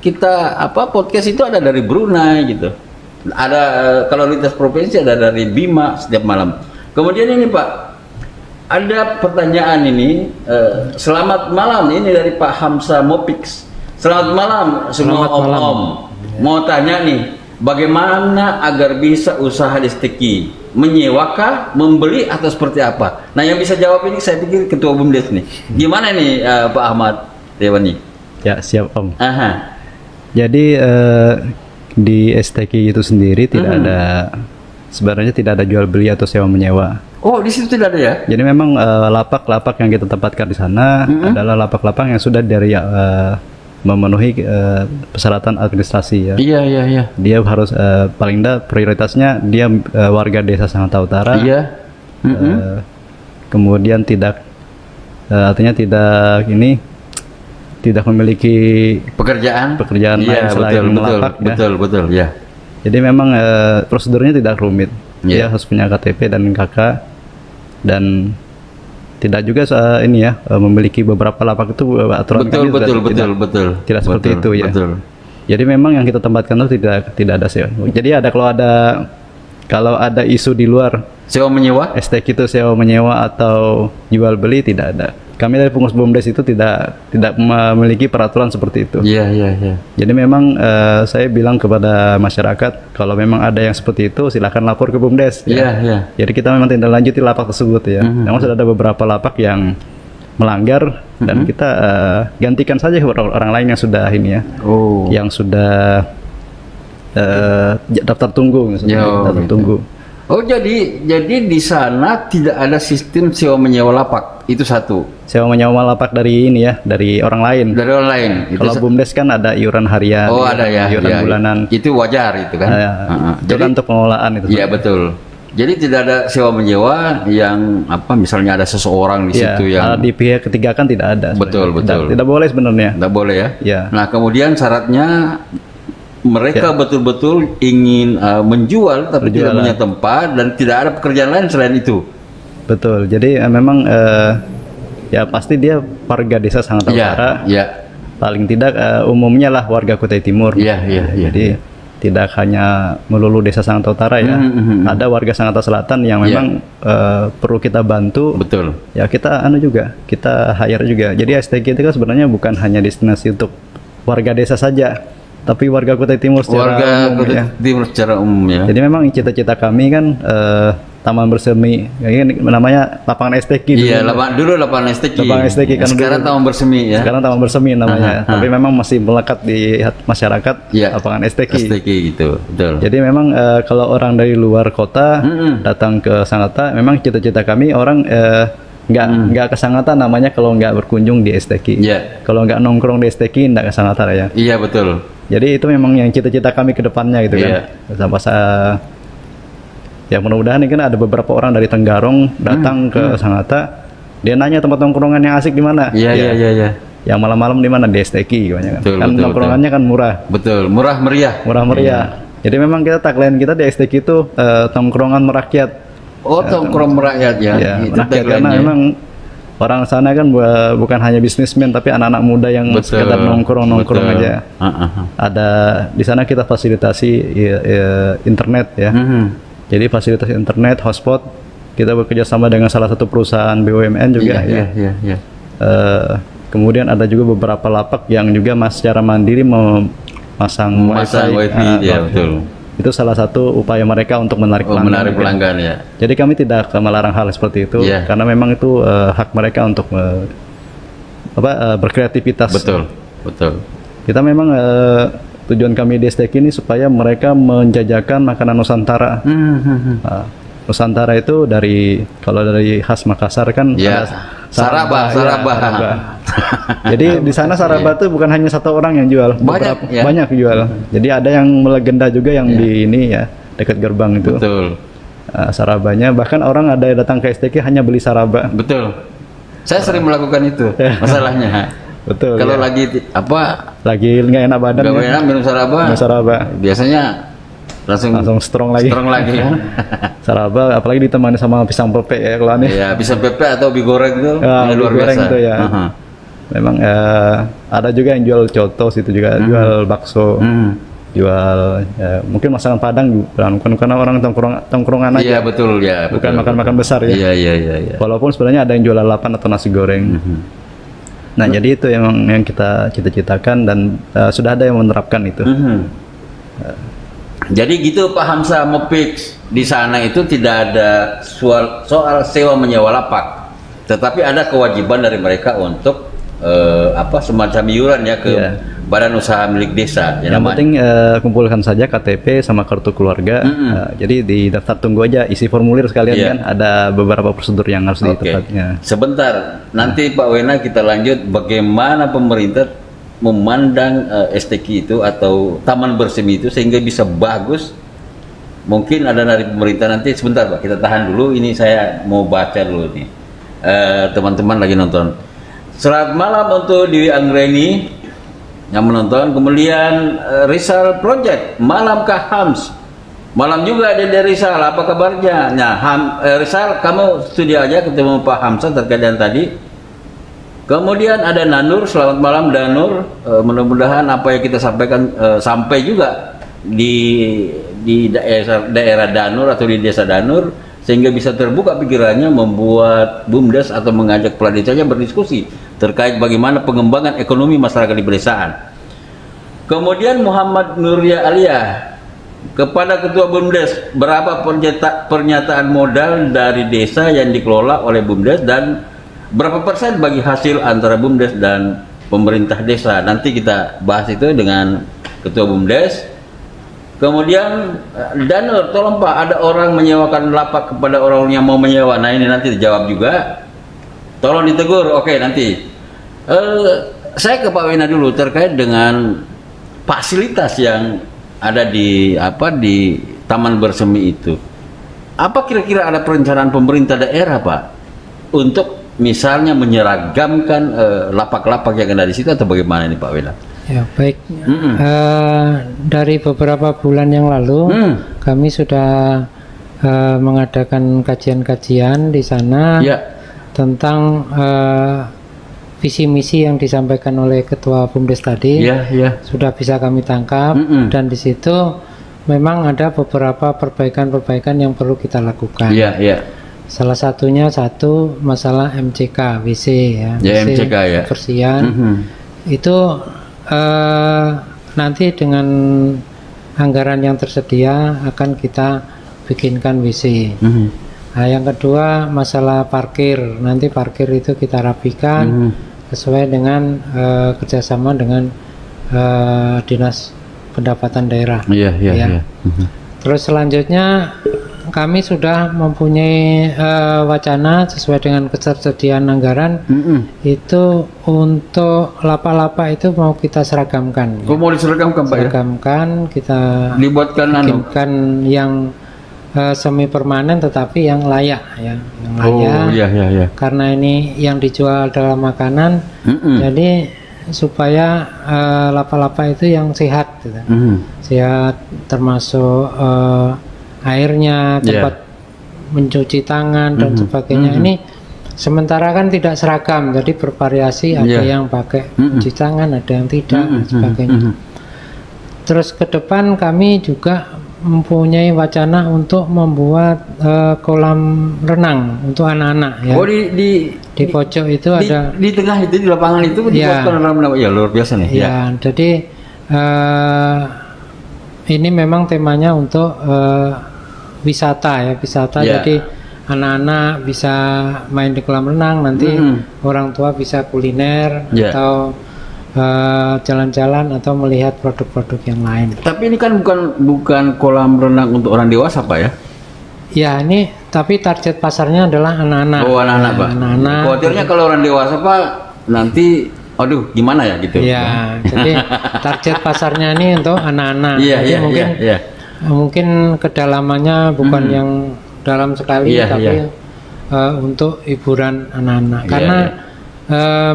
kita podcast itu ada dari Brunei gitu. Ada kalau lintas provinsi ada dari Bima setiap malam. Kemudian ini Pak, ada pertanyaan ini. Selamat malam, ini dari Pak Hamsa Mopix. Selamat malam semua om-om. Mau tanya nih, bagaimana agar bisa usaha di Steki? Menyewakah, membeli atau seperti apa? Nah yang bisa jawab ini saya pikir Ketua BUMDes nih. Gimana nih Pak Ahmad Dewani? Ya siap Om. Jadi di STK itu sendiri sebenarnya tidak ada jual beli atau sewa menyewa. Oh di situ tidak ada ya? Jadi memang lapak-lapak yang kita tempatkan di sana adalah lapak-lapak yang sudah dari memenuhi persyaratan administrasi ya. Iya. Dia harus paling tidak prioritasnya dia warga desa Sangatta Utara. Kemudian artinya tidak memiliki pekerjaan lain selain melapak. Betul ya. Jadi memang prosedurnya tidak rumit. Dia harus punya KTP dan KK dan tidak juga ini ya memiliki beberapa lapak itu aturan kami tidak seperti itu ya. Jadi memang yang kita tempatkan itu tidak ada sewa. Jadi kalau ada isu di luar sewa menyewa, STQ itu sewa menyewa atau jual beli tidak ada. Kami dari pengurus BUMDes itu tidak memiliki peraturan seperti itu. Iya. Jadi memang saya bilang kepada masyarakat kalau memang ada yang seperti itu silahkan lapor ke BUMDes. Iya. Jadi kita memang tindak lanjuti lapak tersebut ya. Memang sudah ada beberapa lapak yang melanggar dan kita gantikan saja orang lain yang sudah ini ya. Yang sudah daftar tunggu misalnya. Daftar tunggu. Oh jadi di sana tidak ada sistem sewa menyewa lapak, itu satu. Sewa menyewa lapak dari ini ya, dari orang lain. Dari orang lain. Kalau BUMDes kan ada iuran harian, ada ya, iuran bulanan. Itu wajar itu kan. Itu kan untuk pengelolaan itu. Iya betul. Jadi tidak ada sewa menyewa yang misalnya ada seseorang di situ yang di pihak ketiga kan tidak ada. Betul. Tidak boleh sebenarnya. Tidak boleh ya. Ya. Nah kemudian syaratnya mereka betul-betul ingin menjual tapi tidak punya tempat dan tidak ada pekerjaan lain selain itu. Betul. Jadi memang ya pasti dia warga desa Sangatta Utara. Paling tidak umumnya lah warga Kutai Timur. Jadi tidak hanya melulu desa Sangatta Utara ya. Ada warga Sangatta Selatan yang memang perlu kita bantu. Betul. Ya kita kita hire juga. Jadi STQ itu kan sebenarnya bukan hanya destinasi untuk warga desa saja, tapi warga Kutai Timur secara umum ya. Jadi memang cita-cita kami kan taman bersemi, ini namanya lapangan STQ. Iya, dulu lapangan STQ. Kan sekarang taman bersemi ya. Sekarang taman bersemi namanya. Tapi memang masih melekat di masyarakat lapangan STQ. STQ gitu, betul. Jadi memang kalau orang dari luar kota datang ke Sangatta, memang cita-cita kami orang nggak ke Sangatta namanya kalau nggak berkunjung di STQ. Kalau nggak nongkrong di STQ nggak ke Sangatta ya. Iya betul. Jadi itu memang yang cita-cita kami ke depannya gitu kan. Sampai ya mudah-mudahan ini kan ada beberapa orang dari Tenggarong datang ke Sangatta, dia nanya tempat nongkrongan yang asik di mana. Iya. Yang malam-malam di mana, di STQ banyak kan. Nongkrongannya kan murah. Betul, murah meriah. Jadi memang kita tagline kita di STQ itu tongkrongan merakyat. Tongkrong merakyat ya. Itu karena memang orang sana kan bukan hanya bisnismen tapi anak-anak muda yang sekedar nongkrong aja. Ada di sana kita fasilitasi internet ya. Jadi fasilitas internet, hotspot, kita bekerja sama dengan salah satu perusahaan BUMN juga. Kemudian ada juga beberapa lapak yang juga secara mandiri memasang wifi. Betul. Itu salah satu upaya mereka untuk menarik pelanggan ya. Jadi kami tidak melarang hal seperti itu karena memang itu hak mereka untuk berkreativitas. Betul. Kita memang tujuan kami di STQ ini supaya mereka menjajakan makanan Nusantara. Nusantara itu kalau dari khas Makassar kan Saraba. Jadi di sana Saraba itu bukan hanya satu orang yang jual, banyak jual. Jadi ada yang melegenda juga yang di ini ya dekat gerbang itu. Betul. Sarabanya bahkan orang ada yang datang ke STQ hanya beli saraba. Betul. Saya sering melakukan itu masalahnya. Betul. Kalau lagi nggak enak badan, enak minum saraba. Biasanya langsung strong lagi kan. Saraba apalagi ditemani sama pisang pepek ya kalau aneh. Iya, pisang pepek atau mie goreng itu luar biasa. Itu ya. Memang ada juga yang jual coto situ juga, jual bakso. Jual mungkin masakan Padang bukan karena orang tongkrongan aja. Iya, betul ya. Bukan makan besar ya. Iya. Walaupun sebenarnya ada yang jual lalapan atau nasi goreng. Nah, jadi itu yang kita cita-citakan dan sudah ada yang menerapkan itu. Jadi gitu Pak Hamzah Mopix, di sana itu tidak ada soal sewa menyewa lapak, tetapi ada kewajiban dari mereka untuk semacam iuran ya ke badan usaha milik desa. Yang penting kumpulkan saja KTP sama kartu keluarga. Jadi di daftar tunggu aja, isi formulir sekalian kan. Ada beberapa prosedur yang harus ditepatnya. Sebentar, nanti Pak Wena kita lanjut bagaimana pemerintah memandang STQ itu atau taman bersemi itu sehingga bisa bagus. Mungkin ada dari pemerintah nanti. Sebentar Pak, kita tahan dulu, ini saya mau baca dulu nih. Teman-teman lagi nonton. Selamat malam untuk Dewi Anggreni yang menonton. Kemudian Rizal Project, Malam Kak Hams. Malam juga ada dari Rizal, apa kabarnya? Nah, Rizal, kamu studi aja ketemu Pak Hamzah terkait dengan tadi. Kemudian ada Nanur, selamat malam Danur. Mudah-mudahan apa yang kita sampaikan sampai juga di daerah Danur atau di desa Danur, sehingga bisa terbuka pikirannya membuat BUMDes atau mengajak kepala desanya berdiskusi terkait bagaimana pengembangan ekonomi masyarakat di pedesaan. Kemudian Muhammad Nuria Alia, kepada Ketua BUMDes, berapa pernyataan modal dari desa yang dikelola oleh BUMDes dan berapa persen bagi hasil antara BUMDes dan pemerintah desa? Nanti kita bahas itu dengan Ketua BUMDes. Kemudian Danur, tolong Pak, ada orang menyewakan lapak kepada orang yang mau menyewa. Nah ini nanti dijawab juga. Tolong ditegur, oke nanti. Saya ke Pak Wena dulu terkait dengan fasilitas yang ada di Taman Bersemi itu. Apa kira-kira ada perencanaan pemerintah daerah Pak untuk misalnya menyeragamkan lapak-lapak yang ada di situ atau bagaimana ini Pak Wena? Ya baik. Dari beberapa bulan yang lalu kami sudah mengadakan kajian-kajian di sana tentang visi misi yang disampaikan oleh Ketua BUMDes tadi. Sudah bisa kami tangkap dan di situ memang ada beberapa perbaikan-perbaikan yang perlu kita lakukan. Salah satunya masalah MCK WC ya, MCK ya, kebersihan. Itu nanti dengan anggaran yang tersedia akan kita bikinkan WC. Nah, yang kedua masalah parkir, nanti parkir itu kita rapikan sesuai dengan kerjasama dengan Dinas Pendapatan Daerah. Terus selanjutnya kami sudah mempunyai wacana sesuai dengan ketersediaan anggaran itu untuk lapak-lapak itu mau kita seragamkan. Mau diseragamkan Pak? Seragamkan, kita bikinkan yang semi permanen tetapi yang layak ya, yang layak. Karena ini yang dijual dalam makanan, jadi supaya lapak-lapak itu yang sehat, gitu. Sehat termasuk airnya, tempat mencuci tangan dan sebagainya. Ini sementara kan tidak seragam, jadi bervariasi. Ada yang pakai cuci tangan, ada yang tidak, dan sebagainya. Terus ke depan kami juga mempunyai wacana untuk membuat kolam renang untuk anak-anak ya. Di pojok itu ada di tengah itu, di lapangan itu dibuat kolam renang. Ya luar biasa nih. Jadi ini memang temanya untuk wisata ya, Jadi anak-anak bisa main di kolam renang, nanti orang tua bisa kuliner atau jalan-jalan atau melihat produk-produk yang lain. Tapi ini kan bukan kolam renang untuk orang dewasa Pak ya? Ya ini, tapi target pasarnya adalah anak-anak. Oh anak-anak Pak. Anak-anak. Khawatirnya kalau orang dewasa Pak nanti, aduh gimana ya gitu? Ya, jadi target pasarnya ini untuk anak-anak. Mungkin kedalamannya bukan yang dalam sekali, tapi untuk hiburan anak-anak. Karena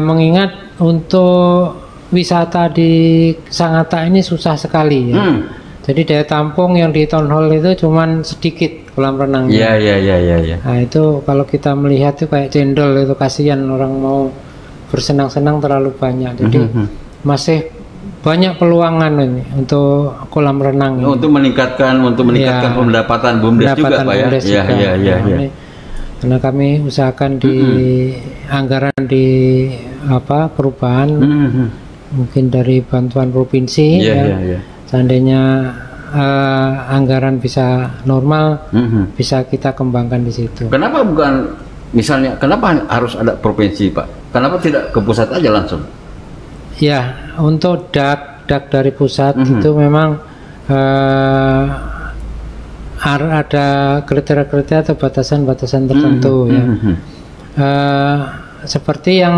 mengingat untuk wisata di Sangatta ini susah sekali ya. Jadi daya tampung yang di Town Hall itu cuman sedikit kolam renangnya. Nah itu kalau kita melihat itu kayak cendol, itu kasihan orang mau bersenang-senang terlalu banyak. Jadi masih banyak peluangan ini untuk kolam renang ini. Untuk meningkatkan pendapatan BUMDes juga Pak ya. Karena kami usahakan di anggaran di perubahan, mungkin dari bantuan provinsi seandainya anggaran bisa normal, bisa kita kembangkan di situ. Kenapa bukan misalnya, kenapa harus ada provinsi Pak? Kenapa tidak ke pusat aja langsung? Ya, untuk dak dari pusat itu memang ada kriteria-kriteria atau batasan-batasan tertentu ya. Seperti yang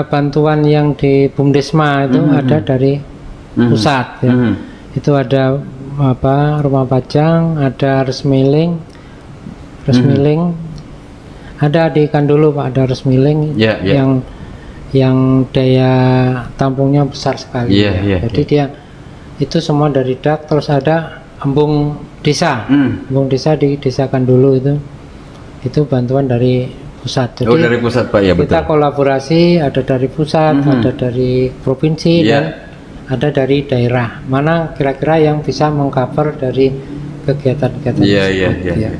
bantuan yang di Bumdesma itu ada dari pusat ya. Itu ada rumah pajang, ada resmiling, ada di Kandulu Pak, ada resmiling yang daya tampungnya besar sekali. Jadi dia itu semua dari dak, terus ada embung desa. Embung desa didesakan dulu itu bantuan dari pusat. Jadi dari pusat Pak, ya betul. Kita kolaborasi, ada dari pusat, ada dari provinsi, dan ada dari daerah. Mana kira-kira yang bisa mengcover dari kegiatan-kegiatan Iya.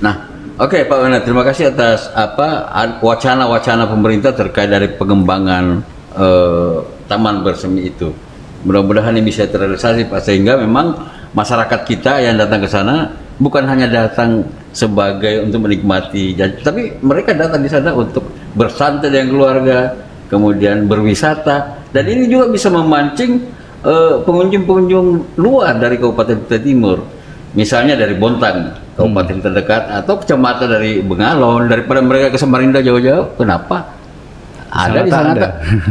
Nah, oke Pak Wana, terima kasih atas wacana-wacana pemerintah terkait dari pengembangan taman bersemi itu. Mudah-mudahan ini bisa terrealisasi Pak, sehingga memang masyarakat kita yang datang ke sana bukan hanya datang sebagai untuk menikmati, tapi mereka datang di sana untuk bersantai dengan keluarga, kemudian berwisata, dan ini juga bisa memancing pengunjung-pengunjung luar dari Kabupaten Kutai Timur, misalnya dari Bontang, kabupaten terdekat, atau kecamatan dari Bengalon, daripada mereka ke Samarinda jauh-jauh, kenapa? Ada di sana,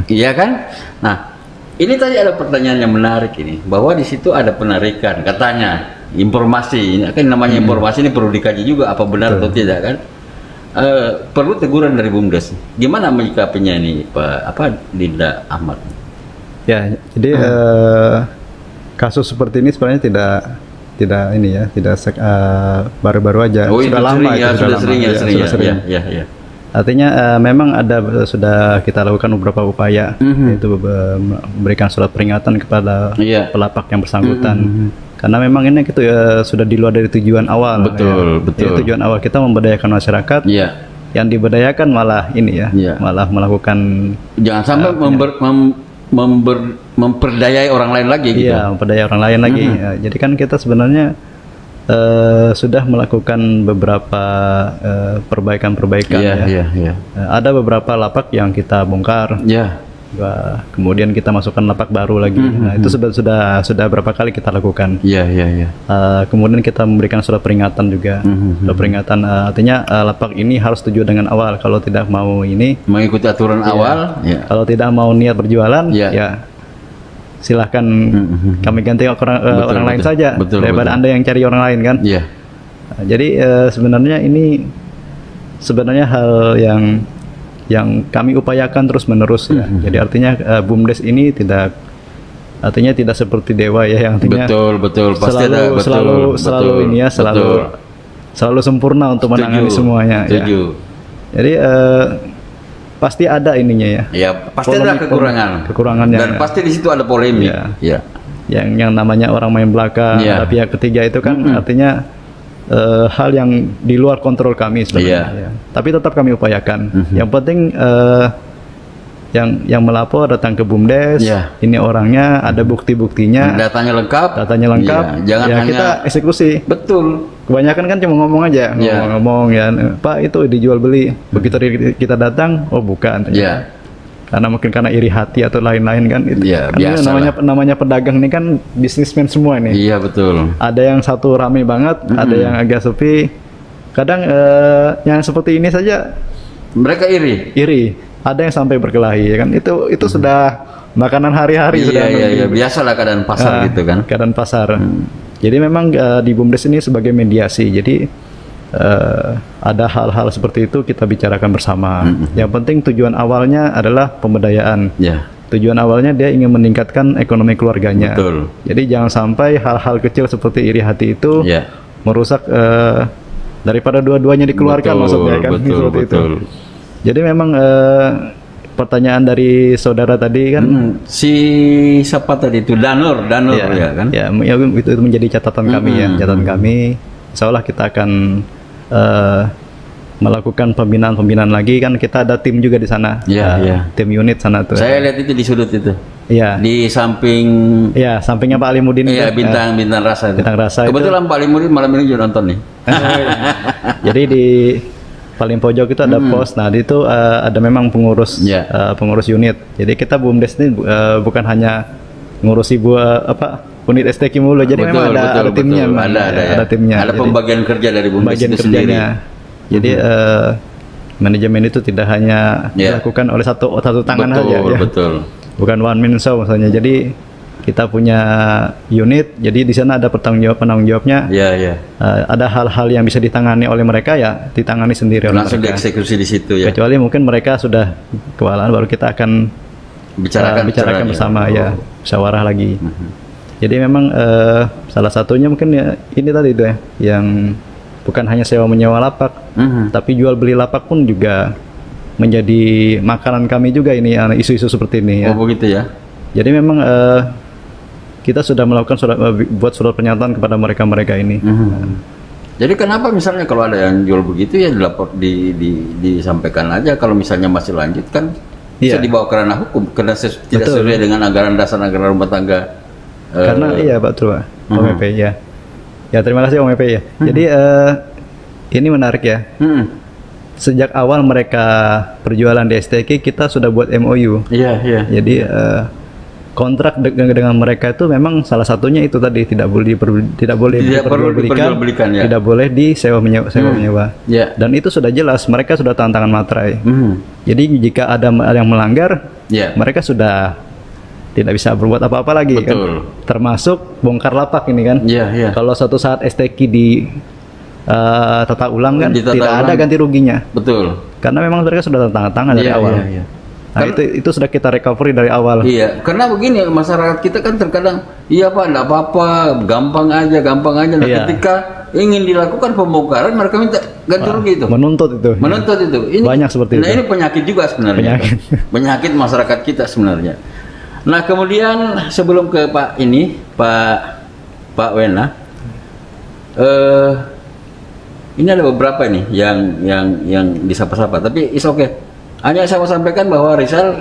iya kan? Nah, ini tadi ada pertanyaan yang menarik ini, bahwa di situ ada penarikan, katanya informasi, kan namanya informasi ini perlu dikaji juga apa benar atau tidak kan? Perlu teguran dari BUMDes. Gimana menyikapinya ini, Pak Dinda Ahmad? Ya, jadi kasus seperti ini sebenarnya tidak ini ya, tidak baru-baru aja. Sudah lama ya, sudah sering ya. Artinya memang sudah kita lakukan beberapa upaya, yaitu memberikan surat peringatan kepada pelapak yang bersangkutan. Karena memang ini gitu ya, sudah di luar dari tujuan awal. Betul. Tujuan awal kita memberdayakan masyarakat. Yang diberdayakan malah ini ya, malah melakukan, jangan sampai memperdayai orang lain lagi gitu. Iya, memperdayai orang lain lagi. Ya, jadi kan kita sebenarnya sudah melakukan beberapa perbaikan-perbaikan. Ada beberapa lapak yang kita bongkar. Kemudian kita masukkan lapak baru lagi. Nah, itu sudah berapa kali kita lakukan. Kemudian kita memberikan surat peringatan juga. Surat peringatan artinya lapak ini harus setuju dengan awal. Kalau tidak mau ini mengikuti aturan awal. Kalau tidak mau niat berjualan, ya silahkan kami ganti orang lain saja, daripada Anda yang cari orang lain kan. Jadi sebenarnya ini hal yang kami upayakan terus menerus ya. Jadi artinya BUMDes ini tidak seperti dewa ya, yang artinya betul pasti selalu sempurna untuk menangani semuanya. Jadi pasti ada ininya ya. Pasti ada kekurangan dan pasti di situ ada polemik. Yang namanya orang main belakang, ada pihak ketiga itu kan artinya hal yang di luar kontrol kami sebenarnya. Tapi tetap kami upayakan. Yang penting yang melapor datang ke BUMDes, ini orangnya, ada bukti-buktinya, datanya lengkap, jangan hanya kita eksekusi. Betul. Kebanyakan kan cuma ngomong aja, ngomong ya, Pak itu dijual beli. Begitu kita datang, oh bukan. Karena mungkin karena iri hati atau lain-lain kan. Namanya pedagang ini kan bisnismen semua ini. Iya betul. Ada yang satu rame banget, ada yang agak sepi. Kadang yang seperti ini saja mereka iri. Ada yang sampai berkelahi ya kan. Itu sudah makanan hari-hari. Biasalah keadaan pasar gitu kan. Keadaan pasar. Jadi memang di BUMDes ini sebagai mediasi. Jadi ada hal-hal seperti itu kita bicarakan bersama. Yang penting tujuan awalnya adalah pemberdayaan. Tujuan awalnya dia ingin meningkatkan ekonomi keluarganya. Jadi jangan sampai hal-hal kecil seperti iri hati itu merusak, daripada dua-duanya dikeluarkan. Maksudnya kan seperti itu. Jadi memang pertanyaan dari saudara tadi kan, si siapa tadi itu, Danur ya kan? Itu menjadi catatan kami catatan kami. Insya Allah kita akan melakukan pembinaan lagi, kan kita ada tim juga di sana, tim unit sana tuh. Saya lihat itu di sudut itu. Di samping. Sampingnya Pak Alimudin. Bintang rasa. Bintang rasa. Kebetulan Pak Alimudin malam ini juga nonton nih. Jadi di paling pojok itu ada pos. Nah di itu ada memang pengurus unit. Jadi kita BUMDes ini bukan hanya ngurusi unit STQ mulu, jadi memang ada timnya, ada timnya. Ada pembagian kerja dari BUMDes itu sendiri. Jadi manajemen itu tidak hanya dilakukan oleh satu tangan saja. Bukan one man show misalnya. Jadi kita punya unit, jadi di sana ada penanggung jawabnya. Ada hal-hal yang bisa ditangani oleh mereka, ya ditangani sendiri oleh langsung mereka. Dieksekusi di situ ya. Kecuali mungkin mereka sudah kewalahan, baru kita akan bicarakan bersama musyawarah lagi. Jadi memang salah satunya mungkin ya ini tadi itu ya, yang bukan hanya sewa menyewa lapak, tapi jual beli lapak pun juga menjadi makanan kami juga ini, isu-isu seperti ini ya. Oh begitu ya. Jadi memang kita sudah melakukan buat surat pernyataan kepada mereka ini. Jadi kenapa misalnya kalau ada yang jual begitu ya dilapor, disampaikan aja, kalau misalnya masih lanjut kan bisa dibawa ke ranah hukum karena tidak sesuai dengan anggaran dasar anggaran rumah tangga. Karena iya Pak Trua, Om EP ya. Ya terima kasih Om EP ya. Jadi ini menarik ya. Sejak awal mereka perjualan di STK kita sudah buat MOU. Iya. Jadi kontrak dengan mereka itu memang salah satunya itu tadi tidak boleh diperjualbelikan, ya? Tidak boleh disewa menyewa. Yeah. Dan itu sudah jelas, mereka sudah tangan materai. Jadi jika ada yang melanggar, mereka sudah tidak bisa berbuat apa-apa lagi. Kan? Termasuk bongkar lapak ini kan. Kalau suatu saat STK di tata ulang kan tidak ada ganti ruginya. Betul. Karena memang mereka sudah tanda tangan dari awal. Nah, itu sudah kita recovery dari awal. Iya, karena begini masyarakat kita kan terkadang iya Pak, enggak apa-apa, gampang aja. Nah, ketika ingin dilakukan pembongkaran mereka minta ganti rugi itu. Menuntut itu. Ini banyak seperti itu. Nah, ini penyakit juga sebenarnya. Penyakit masyarakat kita sebenarnya. Nah, kemudian sebelum ke Pak Wena, ini ada beberapa nih yang disapa-sapa, tapi is okay. Hanya saya mau sampaikan bahwa Rizal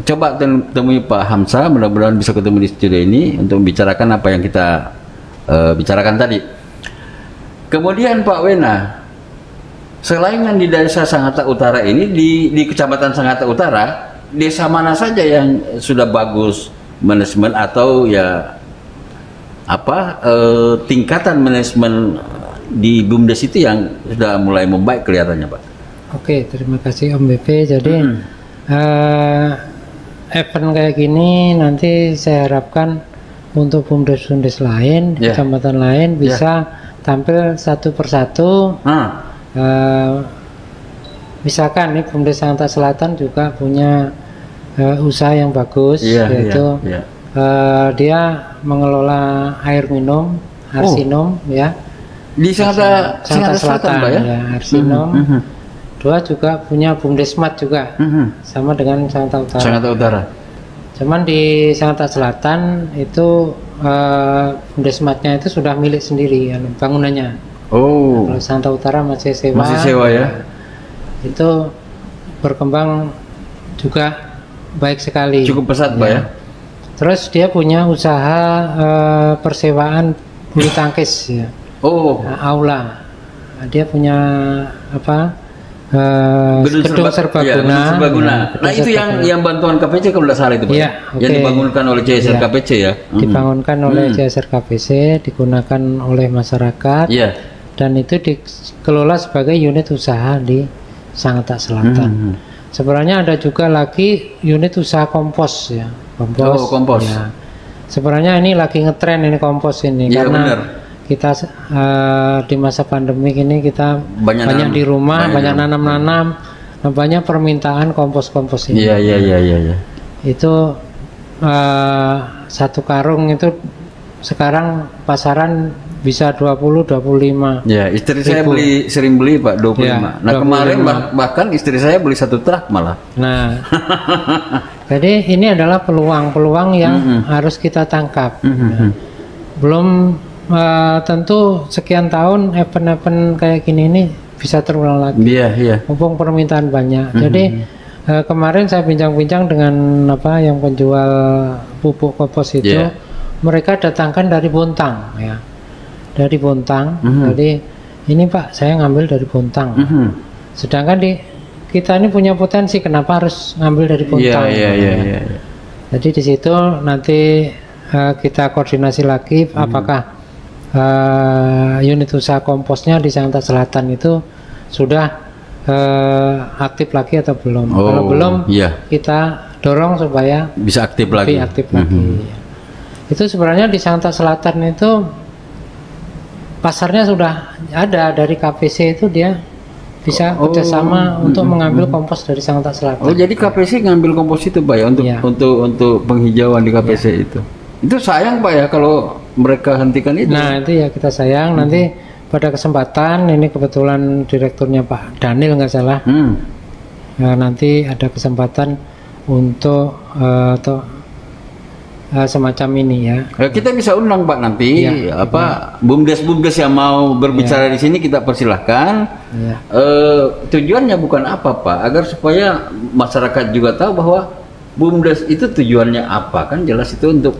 coba temui Pak Hamzah, mudah-mudahan bisa ketemu di studio ini untuk membicarakan apa yang kita bicarakan tadi. Kemudian Pak Wena, selain yang di desa Sangatta Utara ini, di Kecamatan Sangatta Utara, desa mana saja yang sudah bagus manajemen atau ya tingkatan manajemen di BUMDes itu yang sudah mulai membaik kelihatannya Pak? Oke, terima kasih Om BP. Jadi event kayak gini nanti saya harapkan untuk BUMDes lain, kecamatan lain bisa tampil satu persatu. Misalkan nih BUMDes Sangatta Selatan juga punya usaha yang bagus, yaitu dia mengelola air minum Arsinom ya. Di Sangatta Selatan Pak ya? Arsinom. Dua juga punya BUMDesmat juga, sama dengan Sangatta Utara. Cuman di Sangatta Selatan itu BUMDesmatnya itu sudah milik sendiri bangunannya. Kalau Sangatta Utara masih sewa. Masih sewa ya. Itu berkembang juga baik sekali. Cukup pesat Pak ya. Terus dia punya usaha persewaan bulu tangkis ya. Aula. Dia punya gedung serbaguna. Nah itu yang bantuan KPC kalau tidak salah itu Pak. Yang dibangunkan oleh CSR KPC ya. Dibangunkan oleh CSR KPC, digunakan oleh masyarakat. Dan itu dikelola sebagai unit usaha di Sangatta Selatan. Sebenarnya ada juga lagi unit usaha kompos ya. Kompos. Ya. Sebenarnya ini lagi ngetren ini kompos ini karena kita di masa pandemi ini kita banyak di rumah, banyak nanam-nanam, banyak permintaan kompos-kompos ini. Iya. Itu satu karung itu sekarang pasaran bisa 20-25. Ya, istri saya sering beli Pak 25. Nah 25. Kemarin bahkan istri saya beli 1 truk malah. Nah, jadi ini adalah peluang-peluang yang harus kita tangkap. Belum tentu sekian tahun event-event kayak gini ini bisa terulang lagi. Mumpung permintaan banyak. Jadi kemarin saya bincang-bincang dengan yang penjual pupuk kompos itu, mereka datangkan dari Bontang ya. Dari Bontang. Jadi ini Pak, saya ngambil dari Bontang. Sedangkan kita ini punya potensi, kenapa harus ngambil dari Bontang? Jadi di situ nanti kita koordinasi lagi apakah unit usaha komposnya di Sangatta Selatan itu sudah aktif lagi atau belum. Kalau belum, kita dorong supaya bisa aktif lagi. Itu sebenarnya di Sangatta Selatan itu pasarnya sudah ada dari KPC, itu dia bisa kerjasama untuk mengambil kompos dari Sangatta Selatan. Jadi KPC ngambil kompos itu Pak ya untuk penghijauan di KPC itu. Itu sayang Pak ya kalau mereka hentikan itu. Nah itu ya kita sayang. Nanti pada kesempatan ini kebetulan direkturnya Pak Daniel nggak salah. Nah, nanti ada kesempatan untuk semacam ini ya. Kita bisa undang Pak nanti bumdes yang mau berbicara di sini kita persilahkan. Tujuannya bukan apa Pak, agar supaya masyarakat juga tahu bahwa bumdes itu tujuannya apa, kan jelas itu untuk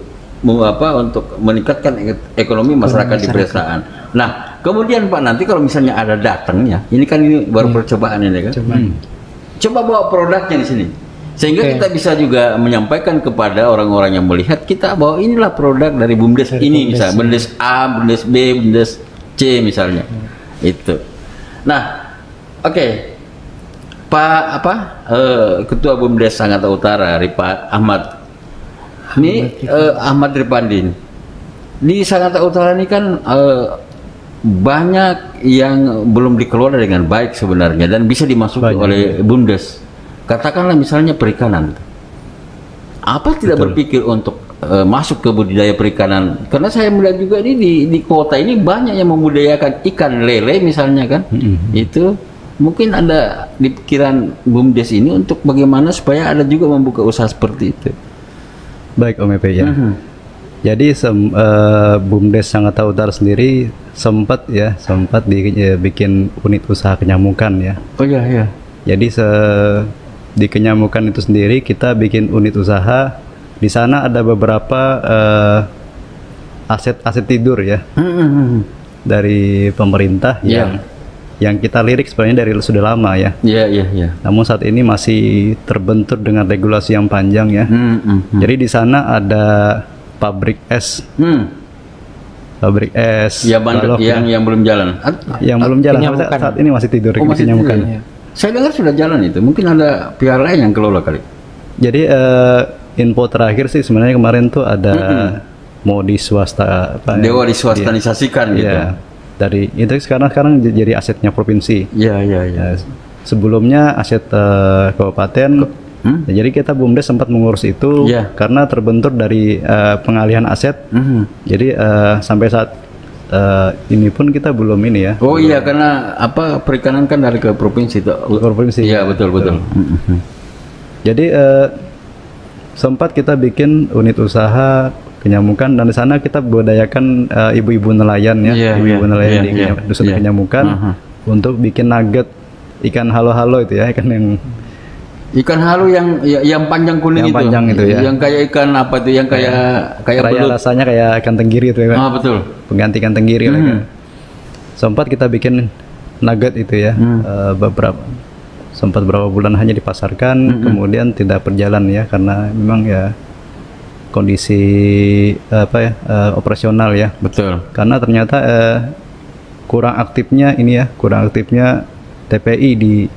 meningkatkan ekonomi masyarakat di pedesaan. Nah kemudian Pak nanti kalau misalnya ada datangnya, ini baru percobaan ini kan. Coba bawa produknya di sini. Sehingga kita bisa juga menyampaikan kepada orang-orang yang melihat kita bahwa inilah produk dari bumdes ini, misalnya bumdes A, bumdes B, bumdes C misalnya. Itu. Nah, Pak Ketua Bumdes Sangatta Utara Rifat Ahmad. Ini Ahmad Ripandin. Di Sangatta Utara ini kan banyak yang belum dikelola dengan baik sebenarnya dan bisa dimasuki oleh bumdes. Katakanlah misalnya perikanan, apa tidak berpikir untuk masuk ke budidaya perikanan? Karena saya melihat juga ini di kota ini banyak yang membudidayakan ikan lele misalnya kan. Itu mungkin ada di pikiran bumdes ini untuk bagaimana supaya ada juga membuka usaha seperti itu. Baik Om Epe ya. Jadi bumdes Sangatta Utara sendiri sempat bikin unit usaha kenyamukan ya. Oh iya. Jadi di kenyamukan itu sendiri kita bikin unit usaha. Di sana ada beberapa aset tidur ya dari pemerintah yang kita lirik sebenarnya dari sudah lama ya. Iya. Namun saat ini masih terbentur dengan regulasi yang panjang ya. Jadi di sana ada pabrik es. Pabrik es. Ya, yang belum jalan. Yang belum jalan saat ini masih tidur di kenyamukan. Ya. Saya dengar sudah jalan itu. Mungkin ada pihak lain yang kelola kali. Jadi info terakhir sih sebenarnya kemarin tuh ada mau di swasta diswastanisasikan gitu. Ya, dari itu sekarang jadi asetnya provinsi. Iya. Sebelumnya aset kabupaten. Jadi kita bumdes sempat mengurus itu karena terbentur dari pengalihan aset. Jadi sampai saat ini pun kita belum ini ya. Oh iya, karena perikanan kan dari ke provinsi itu. Provinsi. Iya betul. Jadi sempat kita bikin unit usaha kenyamukan dan di sana kita budidayakan ibu-ibu nelayan ya, ibu-ibu nelayan di dusun kenyamukan untuk bikin nugget ikan halo-halo itu ya, ikan halu yang panjang kuning itu ya. Yang kayak ikan apa itu yang kayak belut. Rasanya kayak ikan tenggiri itu ya. Betul. Pengganti ikan tenggiri kan. Sempat kita bikin nugget itu ya. Sempat berapa bulan hanya dipasarkan, kemudian tidak berjalan ya karena memang ya kondisi operasional ya. Betul. Karena ternyata kurang aktifnya TPI di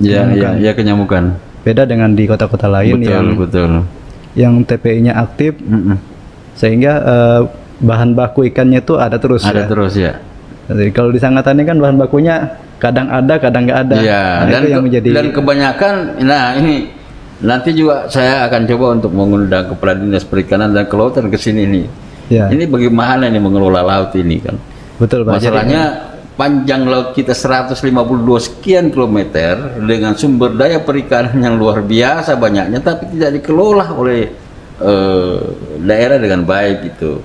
kenyamukan. Beda dengan di kota-kota lain yang TPI-nya aktif, sehingga bahan baku ikannya itu ada terus. Jadi kalau di Sangatta ini kan bahan bakunya kadang ada, kadang nggak ada. Dan kebanyakan, ini nanti juga saya akan coba untuk mengundang Kepala Dinas Perikanan dan Kelautan ke sini nih. Ini bagaimana nih mengelola laut ini kan? Betul Pak. Masalahnya panjang laut kita 152 sekian kilometer dengan sumber daya perikanan yang luar biasa banyaknya, tapi tidak dikelola oleh daerah dengan baik gitu.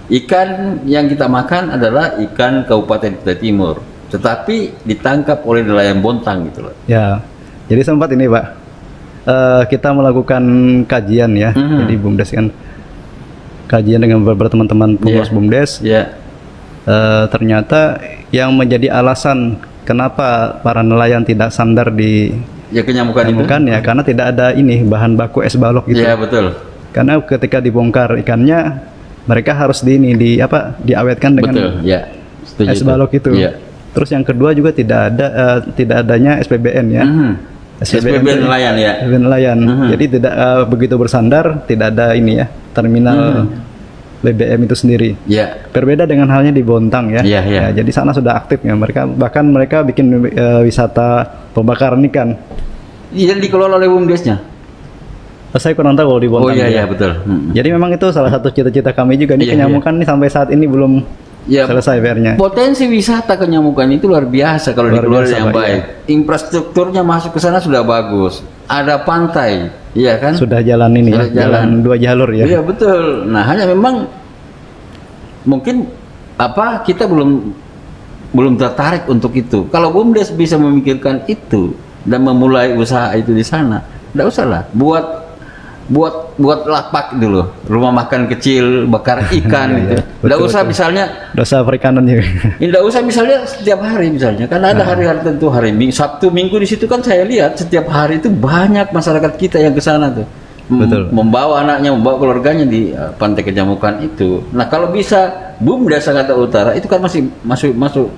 Ikan yang kita makan adalah ikan Kabupaten Kutai Timur, tetapi ditangkap oleh nelayan Bontang gitu loh. Ya, jadi sempat ini Pak, kita melakukan kajian ya, jadi bumdes kan kajian dengan beberapa teman-teman pengurus bumdes. Ternyata yang menjadi alasan kenapa para nelayan tidak sandar di kenyamukan ya karena tidak ada bahan baku es balok gitu. Iya betul. Karena ketika dibongkar ikannya mereka harus diawetkan dengan es balok itu. Terus yang kedua juga tidak adanya SPBN ya. SPBN nelayan ya. SPBN nelayan. Jadi tidak begitu bersandar, tidak ada terminal BBM itu sendiri. Berbeda dengan halnya di Bontang ya. Jadi sana sudah aktif ya. Mereka bikin wisata pembakaran ikan. Yang dikelola oleh bumdesnya. Saya kurang tahu kalau di Bontang. Oh iya betul. Jadi memang itu salah satu cita-cita kami juga nih, kenyamukan nih sampai saat ini belum selesai PR-nya. Potensi wisata kenyamukan itu luar biasa kalau dikelola yang baik. Infrastrukturnya masuk ke sana sudah bagus. Ada pantai, iya kan? Sudah jalan ini jalan 2 jalur ya. Iya betul. Nah, hanya memang mungkin kita belum tertarik untuk itu. Kalau BUMDes bisa memikirkan itu dan memulai usaha itu di sana, enggak usahlah buat lapak dulu, rumah makan kecil, bakar ikan gitu. Enggak usah misalnya dosa perikanan juga. Enggak usah misalnya setiap hari misalnya. Karena ada hari-hari tentu, hari Sabtu, Minggu di situ kan saya lihat setiap hari itu banyak masyarakat kita yang ke sana tuh. Betul. Membawa anaknya, membawa keluarganya di pantai kenyamukan itu. Nah, kalau bisa BUMDes Sangatta Utara itu kan masih masuk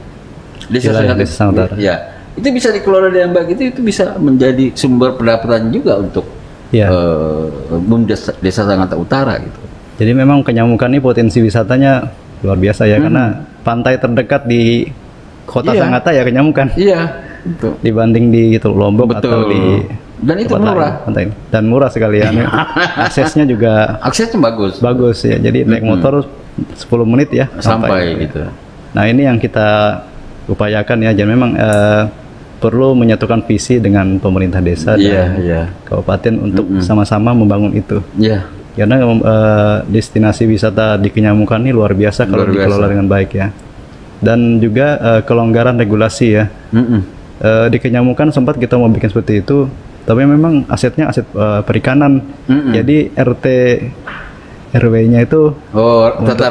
desa Sangatta Utara. Ya. Itu bisa dikelola dengan baik, itu bisa menjadi sumber pendapatan juga untuk BUMDes Desa Sangatta Utara gitu. Jadi memang kenyamukan ini potensi wisatanya luar biasa ya, karena pantai terdekat di kota Sangatta ya kenyamukan. Iya, betul. Dibanding di Lombok atau di dan itu murah. Pantai. Dan murah sekali ya. Aksesnya juga bagus. Bagus ya. Jadi naik motor 10 menit ya sampai gitu. Nah, ini yang kita upayakan ya. Jadi memang perlu menyatukan visi dengan pemerintah desa dan kabupaten untuk sama-sama membangun itu. Karena destinasi wisata di Kenyamukan ini luar biasa kalau dikelola dengan baik ya. Dan juga kelonggaran regulasi ya. Di Kenyamukan sempat kita mau bikin seperti itu, tapi memang asetnya aset perikanan. Jadi RT RW-nya itu tata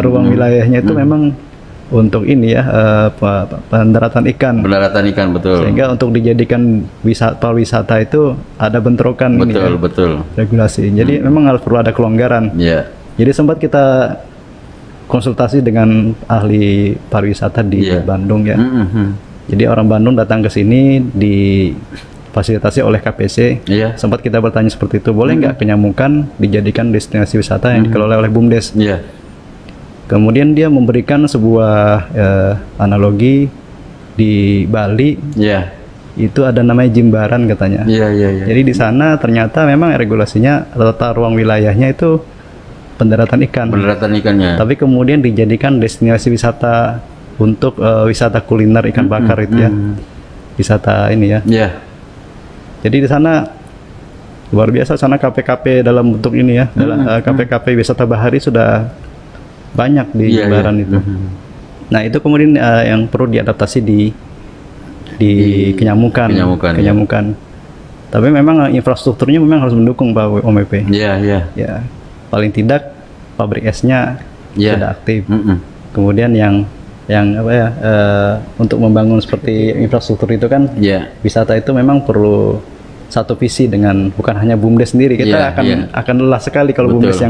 ruang wilayahnya itu memang untuk ini ya pendaratan ikan. Pendaratan ikan, betul. Sehingga untuk dijadikan pariwisata itu ada bentrokan betul. Regulasi. Jadi memang harus perlu ada kelonggaran. Jadi sempat kita konsultasi dengan ahli pariwisata di Bandung ya. Jadi orang Bandung datang ke sini difasilitasi oleh KPC. Sempat kita bertanya seperti itu, boleh nggak Kenyamukan dijadikan destinasi wisata yang dikelola oleh BUMDes? Kemudian dia memberikan sebuah analogi di Bali. Itu ada namanya Jimbaran katanya. Jadi di sana ternyata memang regulasinya tata ruang wilayahnya itu pendaratan ikan. Pendaratan ikannya. Tapi kemudian dijadikan destinasi wisata untuk wisata kuliner ikan bakar itu ya. Wisata ini ya. Jadi di sana luar biasa, sana KP-KP dalam bentuk ini ya. KP-KP wisata bahari sudah banyak di Jimbaran itu. Nah, itu kemudian yang perlu diadaptasi di Kenyamukan. Tapi memang infrastrukturnya memang harus mendukung Pak OMP. Ya. Paling tidak pabrik esnya sudah aktif. Kemudian yang untuk membangun seperti infrastruktur itu kan wisata itu memang perlu satu visi dengan bukan hanya BUMDes sendiri. Kita akan lelah sekali kalau BUMDes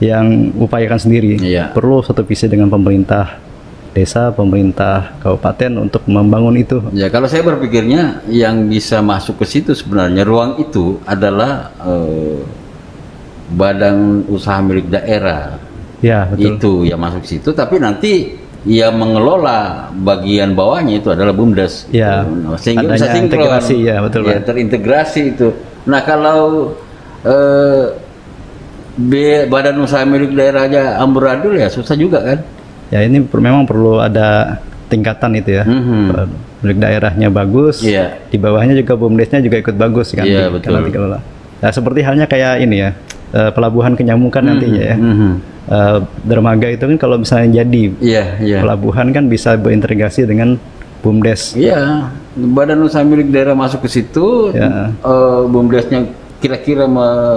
yang upayakan sendiri. Perlu satu visi dengan pemerintah desa, pemerintah kabupaten untuk membangun itu. Ya, kalau saya berpikirnya yang bisa masuk ke situ sebenarnya ruang itu adalah badan usaha milik daerah. Betul. Itu yang masuk ke situ, tapi nanti yang mengelola bagian bawahnya itu adalah BUMDes. Sehingga bisa sinkron. Betul. Terintegrasi itu. Nah, kalau badan usaha milik daerah aja amburadul ya susah juga kan. Ya, ini memang perlu ada tingkatan itu ya. Milik daerahnya bagus, di bawahnya juga BUMDesnya juga ikut bagus kan. Betul. Dikelola. Nah, seperti halnya kayak ini ya, pelabuhan Kenyamukan nantinya ya. Dermaga itu kan kalau misalnya jadi pelabuhan kan bisa berintegrasi dengan BUMDes. Badan usaha milik daerah masuk ke situ, BUMDesnya kira-kira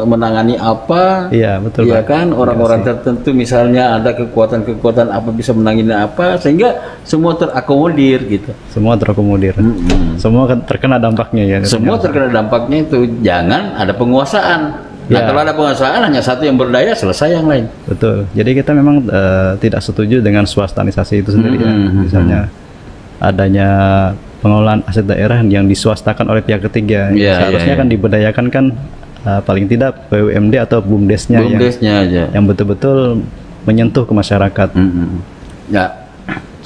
menangani apa? Betul. Kan orang-orang tertentu misalnya ada kekuatan-kekuatan apa bisa menangani apa, sehingga semua terakomodir gitu. Semua terakomodir. Semua terkena dampaknya ya. Semua terkena dampaknya itu. Jangan ada penguasaan. Nah, kalau ada penguasaan hanya satu yang berdaya, selesai yang lain. Betul. Jadi kita memang tidak setuju dengan swastanisasi itu sendiri ya. Misalnya adanya pengelolaan aset daerah yang diswastakan oleh pihak ketiga. Seharusnya kan diberdayakan kan paling tidak BUMD atau BUMDesnya yang betul-betul menyentuh ke masyarakat.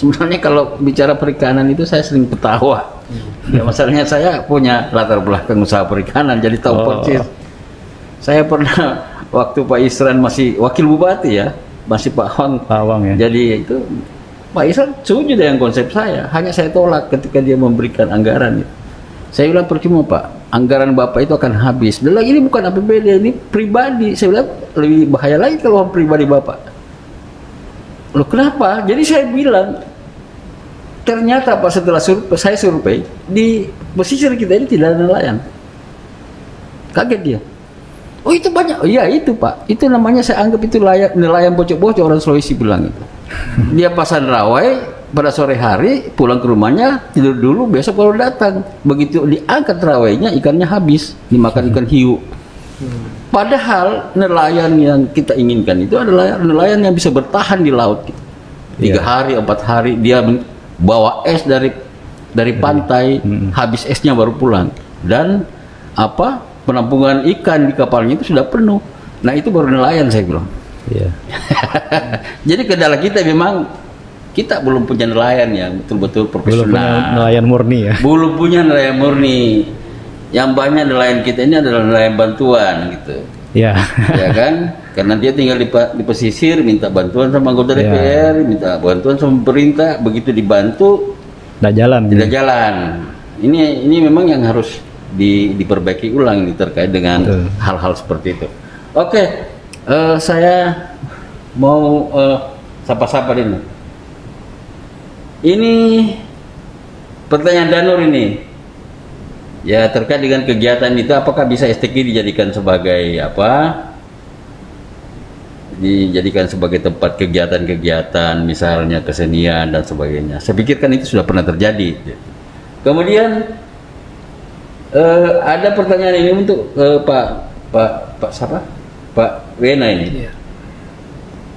Sebenarnya kalau bicara perikanan itu saya sering ketawa. Masalahnya saya punya latar belakang usaha perikanan, jadi tahu persis Saya pernah waktu Pak Isran masih wakil bupati ya, masih Pak Wang ya. Jadi itu Pak Isran setuju dengan konsep saya, hanya saya tolak ketika dia memberikan anggaran itu. Saya bilang percuma Pak, anggaran Bapak itu akan habis. Dan lagi ini bukan APBD, ini pribadi. Saya bilang lebih bahaya lagi kalau pribadi Bapak. Loh kenapa? Jadi saya bilang, ternyata Pak setelah saya survei, di pesisir kita ini tidak ada nelayan. Kaget dia. Oh itu banyak, oh iya itu Pak, itu namanya saya anggap itu nelayan bocok-bocok, orang Sulawesi bilang itu. Dia pasang rawai, pada sore hari pulang ke rumahnya, tidur dulu, besok baru datang. Begitu diangkat rawainya, ikannya habis, dimakan ikan hiu. Padahal nelayan yang kita inginkan itu adalah nelayan yang bisa bertahan di laut. 3 hari, 4 hari, dia bawa es dari pantai, habis esnya baru pulang. Dan penampungan ikan di kapalnya itu sudah penuh. Nah itu baru nelayan saya bilang. Jadi kendala kita memang kita belum punya nelayan yang betul-betul profesional. Belum punya nelayan murni ya. Belum punya nelayan murni. Yang banyak nelayan kita ini adalah nelayan bantuan gitu. Ya kan? Karena dia tinggal di pesisir, minta bantuan sama anggota DPR, minta bantuan sama pemerintah, begitu dibantu tidak jalan. Ini memang yang harus diperbaiki ulang ini terkait dengan hal-hal seperti itu. Oke, saya mau sapa-sapa ini. Ini pertanyaan Danur ini. Ya terkait dengan kegiatan itu, apakah bisa STQ dijadikan sebagai dijadikan sebagai tempat kegiatan-kegiatan, misalnya kesenian dan sebagainya. Saya pikirkan itu sudah pernah terjadi. Kemudian ada pertanyaan ini untuk Pak Wena ini.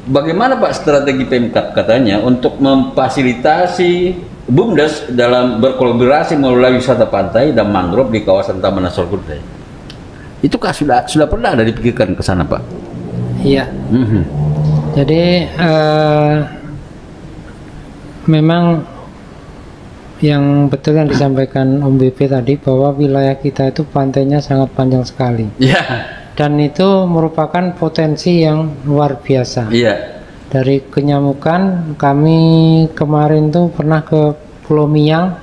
Bagaimana Pak strategi Pemkab katanya untuk memfasilitasi BUMDes dalam berkolaborasi melalui wisata pantai dan mangrove di kawasan Taman Nasional Kutai? Itu kah sudah pernah ada dipikirkan ke sana Pak? Iya. Jadi memang yang betul yang disampaikan Om BP tadi, bahwa wilayah kita itu pantainya sangat panjang sekali. Dan itu merupakan potensi yang luar biasa. Dari Kenyamukan, kami kemarin tuh pernah ke Pulau Miang.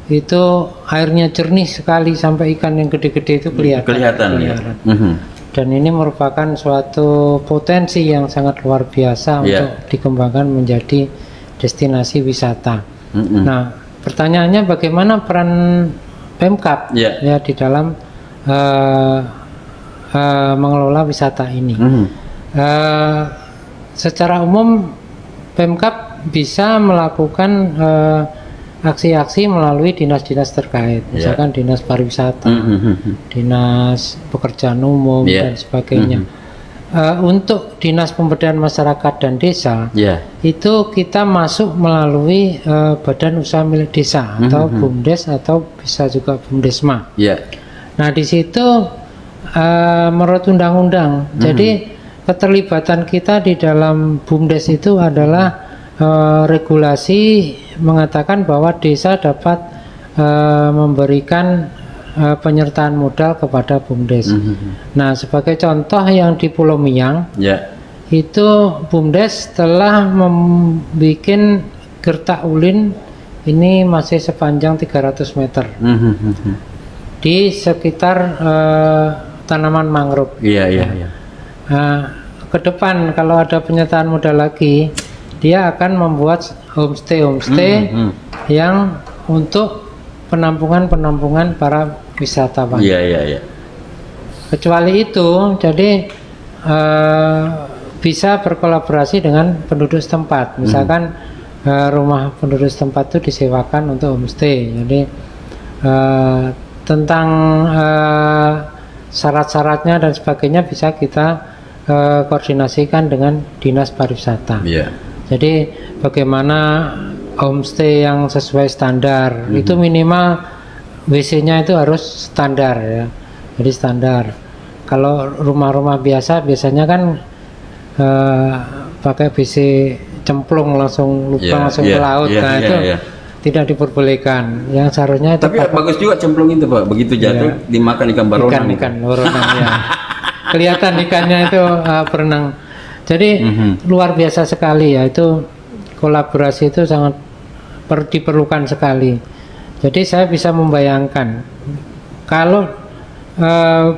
Itu airnya jernih sekali sampai ikan yang gede-gede itu kelihatan. Dan ini merupakan suatu potensi yang sangat luar biasa untuk dikembangkan menjadi destinasi wisata. Nah, pertanyaannya bagaimana peran Pemkab ya di dalam mengelola wisata ini? Secara umum Pemkab bisa melakukan aksi-aksi melalui dinas-dinas terkait, misalkan dinas pariwisata, dinas pekerjaan umum dan sebagainya. Untuk dinas pemberdayaan masyarakat dan desa, itu kita masuk melalui badan usaha milik desa atau BUMDes atau bisa juga BUMDesma. Nah di situ menurut undang-undang, jadi keterlibatan kita di dalam BUMDes itu adalah regulasi mengatakan bahwa desa dapat memberikan penyertaan modal kepada BUMDes. Nah, sebagai contoh yang di Pulau Miang, itu BUMDes telah membuat gertak ulin ini masih sepanjang 300 meter di sekitar tanaman mangrove. Ke depan kalau ada penyertaan modal lagi, dia akan membuat homestay yang untuk penampungan para wisatawan. Kecuali itu, jadi bisa berkolaborasi dengan penduduk setempat. Misalkan rumah penduduk setempat itu disewakan untuk homestay. Jadi tentang syarat-syaratnya dan sebagainya bisa kita koordinasikan dengan dinas pariwisata. Jadi bagaimana homestay yang sesuai standar, itu minimal WC-nya itu harus standar ya. Jadi standar. Kalau rumah-rumah biasanya kan pakai WC cemplung langsung langsung ke laut. Nah itu tidak diperbolehkan. Yang seharusnya itu tapi bagus juga cemplung itu Pak. Begitu jatuh dimakan ikan baronang. Ikan baronang ya. kelihatan ikannya itu berenang. Jadi luar biasa sekali ya, itu kolaborasi itu sangat diperlukan sekali. Jadi saya bisa membayangkan kalau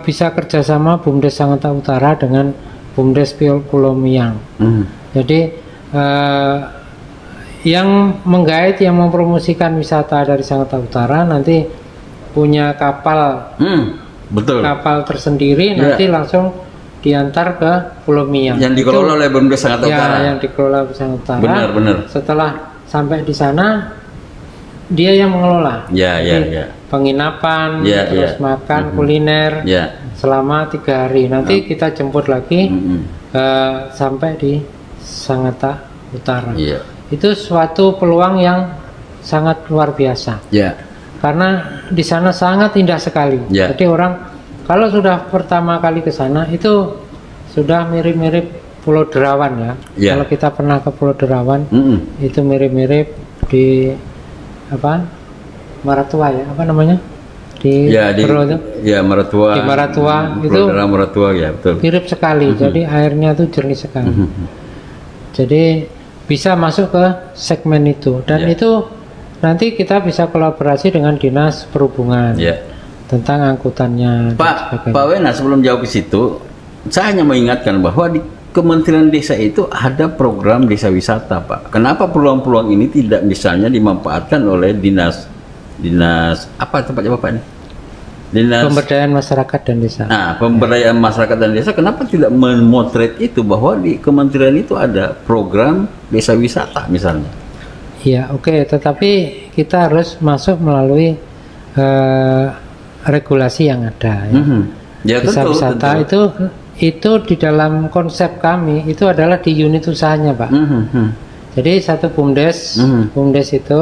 bisa kerjasama BUMDes Sangatta Utara dengan BUMDes Pulau Miang. Jadi yang menggait, yang mempromosikan wisata dari Sangatta Utara nanti punya kapal, betul, kapal tersendiri, nanti langsung diantar ke Pulau Miang. Yang dikelola oleh BUMDes Sangatta Utara. Yang dikelola Sangatta Utara. Benar. Setelah sampai di sana, dia yang mengelola. Penginapan, terus makan, kuliner, selama 3 hari. Nanti kita jemput lagi sampai di Sangatta Utara. Itu suatu peluang yang sangat luar biasa. Karena di sana sangat indah sekali. Jadi orang kalau sudah pertama kali ke sana itu sudah mirip-mirip Pulau Derawan ya. Kalau kita pernah ke Pulau Derawan, itu mirip-mirip di Maratua ya, apa namanya? Di Maratua. Di Maratua itu Maratua ya, betul. Mirip sekali. Jadi airnya itu jernih sekali. Jadi bisa masuk ke segmen itu, dan itu nanti kita bisa kolaborasi dengan Dinas Perhubungan. Tentang angkutannya. Pak Wena, sebelum jauh ke situ, saya hanya mengingatkan bahwa di Kementerian Desa itu ada program desa wisata, Pak. Kenapa peluang-peluang ini tidak misalnya dimanfaatkan oleh dinas apa tempatnya Bapak ini? Dinas Pemberdayaan Masyarakat dan Desa. Nah, pemberdayaan masyarakat dan desa, kenapa tidak memotret itu bahwa di kementerian itu ada program desa wisata misalnya? Iya, oke. Tetapi kita harus masuk melalui regulasi yang ada. Desa wisata itu di dalam konsep kami itu adalah di unit usahanya, Pak. Jadi satu BUMDes, BUMDes itu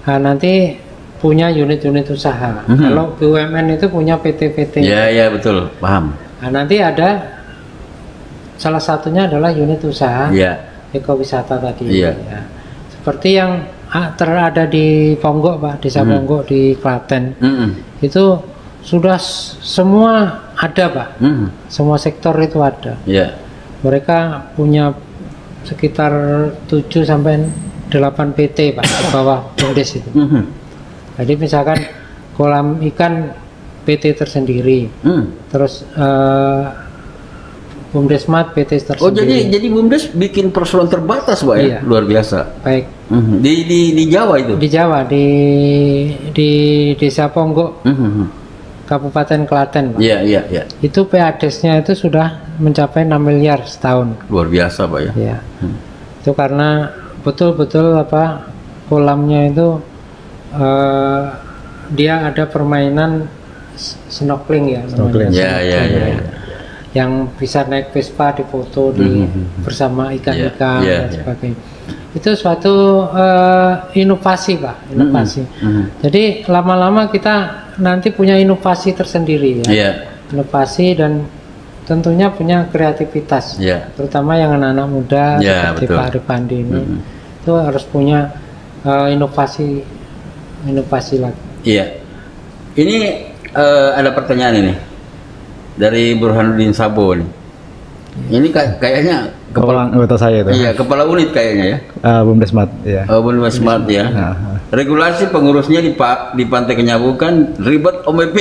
nanti punya unit-unit usaha. Kalau BUMN itu punya PT-PT. Ya betul, paham. Nanti ada salah satunya adalah unit usaha ekowisata tadi. Seperti yang terada di Ponggok, Pak, Desa Ponggok di Klaten. Itu sudah semua ada, Pak. Semua sektor itu ada. Mereka punya sekitar 7 sampai 8 PT, Pak, di bawah BUMDes itu. Jadi misalkan kolam ikan PT tersendiri, terus BUMDesMat PT tersendiri. Oh, jadi BUMDes bikin persoalan terbatas, Pak, ya? Luar biasa. Baik. Di Jawa itu? Di Jawa, di Desa Ponggok, Kabupaten Klaten, Pak. Itu PADES-nya itu sudah mencapai 6 miliar setahun. Luar biasa, Pak, ya? Itu karena betul-betul kolamnya itu dia ada permainan snorkeling ya. Yang bisa naik Vespa difoto bersama ikan-ikan dan sebagainya. Itu suatu inovasi, Pak, inovasi. Jadi lama-lama kita nanti punya inovasi tersendiri ya. Inovasi dan tentunya punya kreativitas, terutama yang anak-anak muda seperti Pak Arifandi ini itu harus punya inovasi lagi. Ini ada pertanyaan ini dari Burhanuddin Sabo nih. Ini kayaknya kepala anggota saya itu. Kepala unit kayaknya ya. BUMDesMat ya. BUMDesMat ya. Regulasi pengurusnya di Pantai Kenyabukan ribet OMP.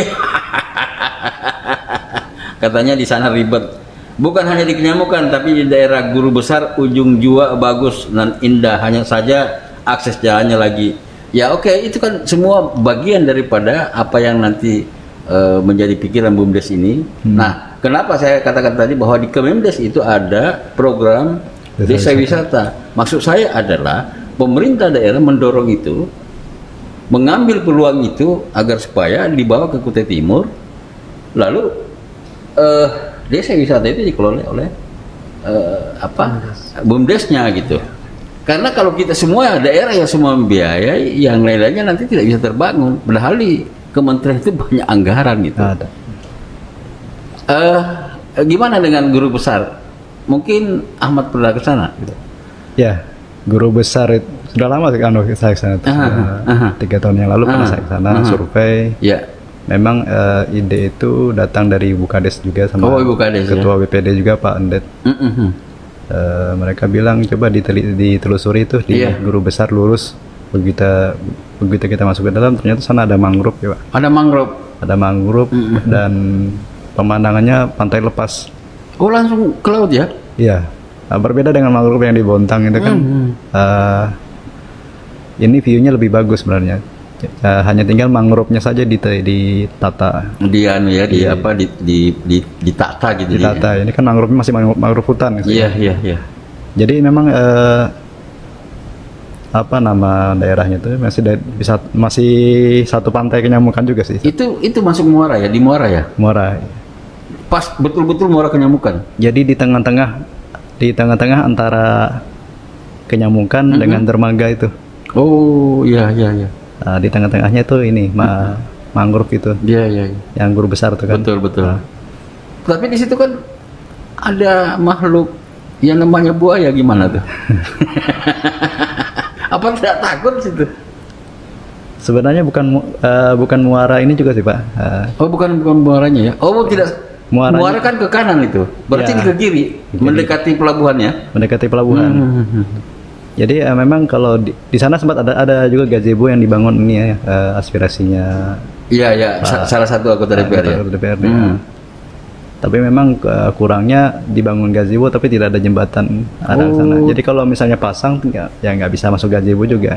Katanya di sana ribet. Bukan hanya di Kenyabukan, tapi di daerah Guru Besar ujung jua bagus dan indah, hanya saja akses jalannya lagi. Ya oke, itu kan semua bagian daripada apa yang nanti menjadi pikiran BUMDes ini. Nah, kenapa saya katakan tadi bahwa di Kemendes itu ada program desa wisata. Maksud saya adalah pemerintah daerah mendorong itu, mengambil peluang itu agar supaya dibawa ke Kutai Timur, lalu desa wisata itu dikelola oleh BUMDesnya gitu. Karena kalau kita semua daerah yang semua membiayai, yang lain-lainnya nanti tidak bisa terbangun. Padahal di kementerian itu banyak anggaran gitu. Gimana dengan guru besar? Mungkin Ahmad pernah ke sana? Ya, guru besar itu sudah lama saya ke sana. 3 tahun yang lalu pernah saya ke sana survei. memang ide itu datang dari Ibu Kades juga sama Ibu Kades, Ketua BPD juga Pak Endet. Mereka bilang coba ditelusuri itu di Guru Besar Lurus. Begitu kita masuk ke dalam, ternyata sana ada mangrove ya Pak. Ada mangrove dan pemandangannya pantai lepas. Oh, langsung ke laut ya? Iya. Berbeda dengan mangrove yang di Bontang itu kan. Ini view-nya lebih bagus sebenarnya. Hanya tinggal mangrove-nya saja ditata. Ditata gitu. Ditata. Ini kan mangrove masih mangrove hutan. Iya. Jadi memang apa nama daerahnya itu masih satu pantai Kenyamukan juga sih. Itu masuk Muara ya, di Muara ya? Muara. Pas betul-betul Muara Kenyamukan. Jadi di tengah-tengah antara Kenyamukan dengan dermaga itu. Oh, iya. Nah, di tengah-tengahnya itu ini mangrove itu. Iya. Yang guru besar itu kan. Betul. Nah. Tapi di situ kan ada makhluk yang namanya buaya, gimana tuh? Apa tidak takut situ? Sebenarnya bukan muara ini juga sih Pak. Bukan muaranya ya? Oh, tidak. Muara kan ke kanan itu. Berarti ke kiri, mendekati pelabuhannya. Mendekati pelabuhan. Jadi memang kalau di sana sempat ada juga gazebo yang dibangun ini ya, aspirasinya. Iya. Salah satu anggota DPRD. Tapi memang kurangnya dibangun gazebo tapi tidak ada jembatan arah sana. Jadi kalau misalnya pasang ya nggak bisa masuk gazebo juga.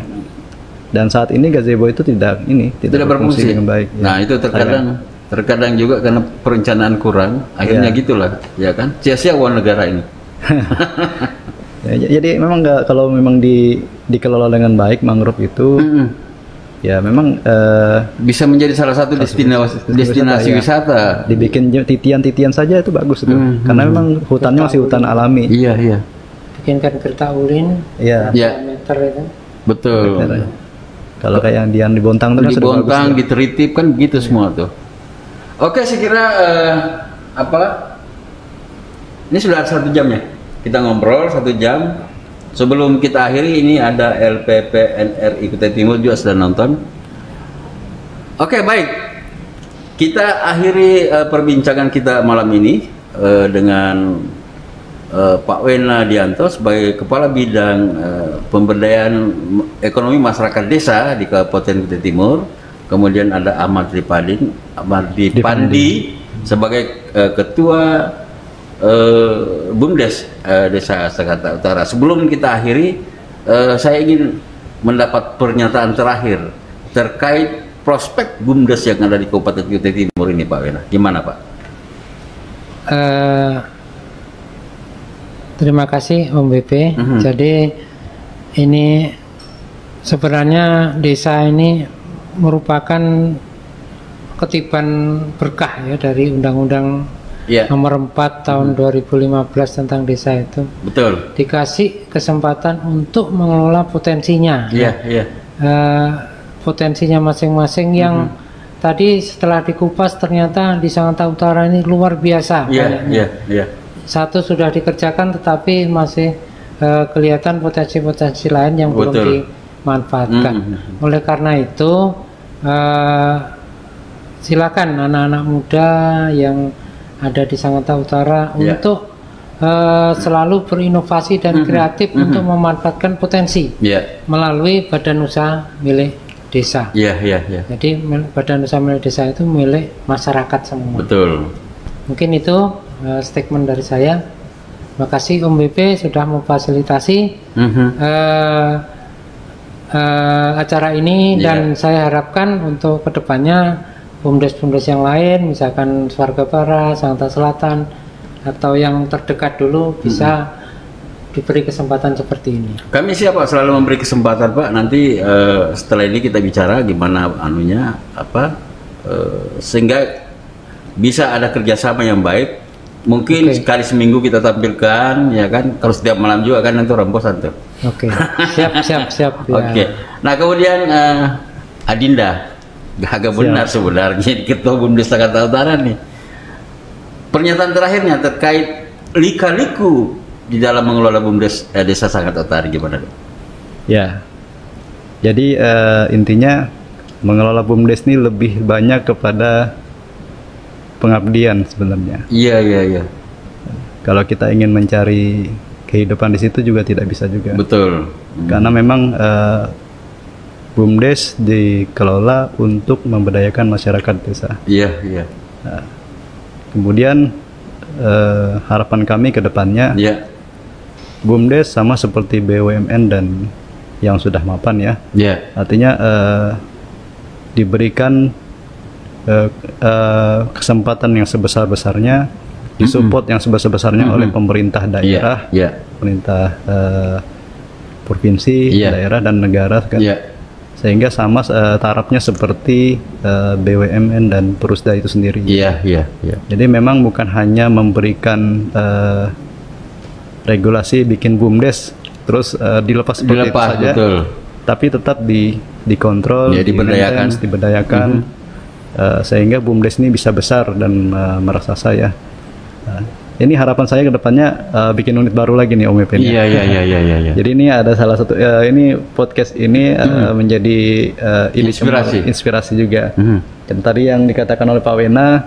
Dan saat ini gazebo itu tidak berfungsi dengan baik. Nah, itu terkadang juga karena perencanaan kurang, akhirnya gitulah, ya kan? Sia-sia uang negara ini. Jadi memang kalau memang dikelola dengan baik mangrove itu ya memang bisa menjadi salah satu destinasi wisata. Dibikin titian-titian saja itu bagus itu. Karena memang hutannya masih hutan alami. Iya. Bikinkan kerta ulin. Iya. Meter itu. Betul. Kalau kayak yang di Bontang itu kan di Bontang, di Teritip kan begitu semua tuh. Oke, saya kira ini sudah 1 jam ya. Kita ngobrol 1 jam. Sebelum kita akhiri, ini ada LPPNRI Kutai Timur juga sudah nonton. Oke, baik. Kita akhiri perbincangan kita malam ini dengan Pak Wena Dianto sebagai Kepala Bidang Pemberdayaan Ekonomi Masyarakat Desa di Kabupaten Kutai Timur. Kemudian ada Ahmad Pandi sebagai Ketua BUMDes Desa Sakata Utara. Sebelum kita akhiri, saya ingin mendapat pernyataan terakhir terkait prospek BUMDes yang ada di Kabupaten Kutai Timur ini, Pak Wena. Gimana, Pak? Terima kasih Om BP. Jadi ini sebenarnya desa ini merupakan ketiban berkah ya dari Undang-Undang Nomor 4 tahun 2015 tentang desa itu. Betul. Dikasih kesempatan untuk mengelola potensinya. Potensinya masing-masing yang tadi setelah dikupas ternyata di Sangatta Utara ini luar biasa. Satu sudah dikerjakan tetapi masih kelihatan potensi-potensi lain yang belum dimanfaatkan. Oleh karena itu silakan anak-anak muda yang ada di Sangatta Utara untuk selalu berinovasi dan kreatif untuk memanfaatkan potensi melalui badan usaha milik desa. Jadi badan usaha milik desa itu milik masyarakat semua. Betul. Mungkin itu statement dari saya. Terima kasih Om BP sudah memfasilitasi acara ini dan saya harapkan untuk kedepannya BUMDes yang lain, misalkan Swarga Barat, Sangatta Selatan, atau yang terdekat dulu bisa diberi kesempatan seperti ini. Kami siap Pak, selalu memberi kesempatan Pak. Nanti setelah ini kita bicara gimana anunya sehingga bisa ada kerjasama yang baik. Mungkin sekali seminggu kita tampilkan, ya kan? Kalau setiap malam juga kan nanti rembosan tuh. Siap. Ya. Nah kemudian Adinda. Agak benar sebenarnya Ketua BUMDes Sangatta Utara nih. Pernyataan terakhirnya terkait lika-liku di dalam mengelola BUMDes Desa Sangatta Utara gimana? Ya. Jadi intinya mengelola BUMDes ini lebih banyak kepada pengabdian sebenarnya. Iya. Kalau kita ingin mencari kehidupan di situ juga tidak bisa juga. Betul. Karena memang BUMDes dikelola untuk memberdayakan masyarakat desa. Iya. Nah, kemudian harapan kami ke depannya, BUMDes sama seperti BUMN dan yang sudah mapan ya. Artinya diberikan kesempatan yang sebesar-besarnya, disupport yang sebesar-besarnya oleh pemerintah daerah, pemerintah provinsi, daerah dan negara kan. Sehingga sama tarafnya seperti BUMN dan Perusda itu sendiri. Jadi memang bukan hanya memberikan regulasi bikin BUMDes terus dilepas seperti itu saja, tapi tetap dikontrol, diberdayakan, sehingga BUMDes ini bisa besar dan meraksasa ya. Ini harapan saya ke depannya bikin unit baru lagi nih Om Epen. Iya. Jadi ini ada salah satu ini podcast ini menjadi inspirasi juga. Dan tadi yang dikatakan oleh Pak Wena,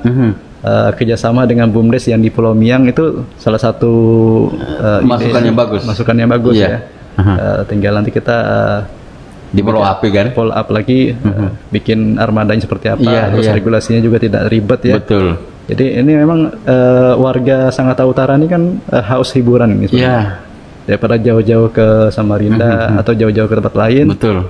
kerjasama dengan BUMDes yang di Pulau Miang itu salah satu masukan yang bagus ya. Tinggal nanti kita di follow up kan? Follow up lagi, bikin armadanya seperti apa, terus regulasinya juga tidak ribet ya. Betul. Jadi ini memang warga Sangatta Utara ini kan haus hiburan ini sebenarnya. Daripada jauh-jauh ke Samarinda atau jauh-jauh ke tempat lain. Betul.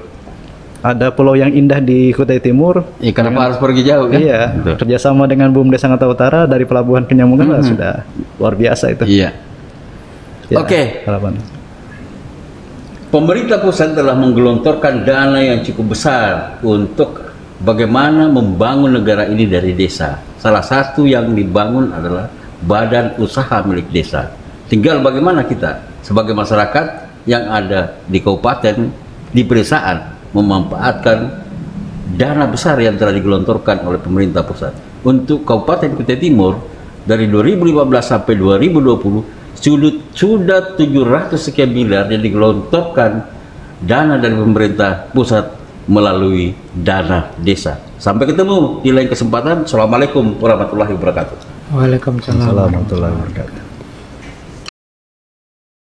Ada pulau yang indah di Kutai Timur. Kenapa harus pergi jauh kan? Iya. Betul. Kerjasama dengan BUMDes Sangatta Utara dari Pelabuhan ke Nyamungan sudah luar biasa itu. Iya. Oke. Harapan. Pemerintah pusat telah menggelontorkan dana yang cukup besar untuk bagaimana membangun negara ini dari desa. Salah satu yang dibangun adalah badan usaha milik desa. Tinggal bagaimana kita sebagai masyarakat yang ada di kabupaten, di pedesaan, memanfaatkan dana besar yang telah digelontorkan oleh pemerintah pusat. Untuk Kabupaten Kutai Timur dari 2015 sampai 2020 sudah 700 sekian miliar yang digelontorkan dana dari pemerintah pusat melalui dana desa. Sampai ketemu di lain kesempatan. Assalamualaikum warahmatullahi wabarakatuh. Waalaikumsalam warahmatullahi wabarakatuh.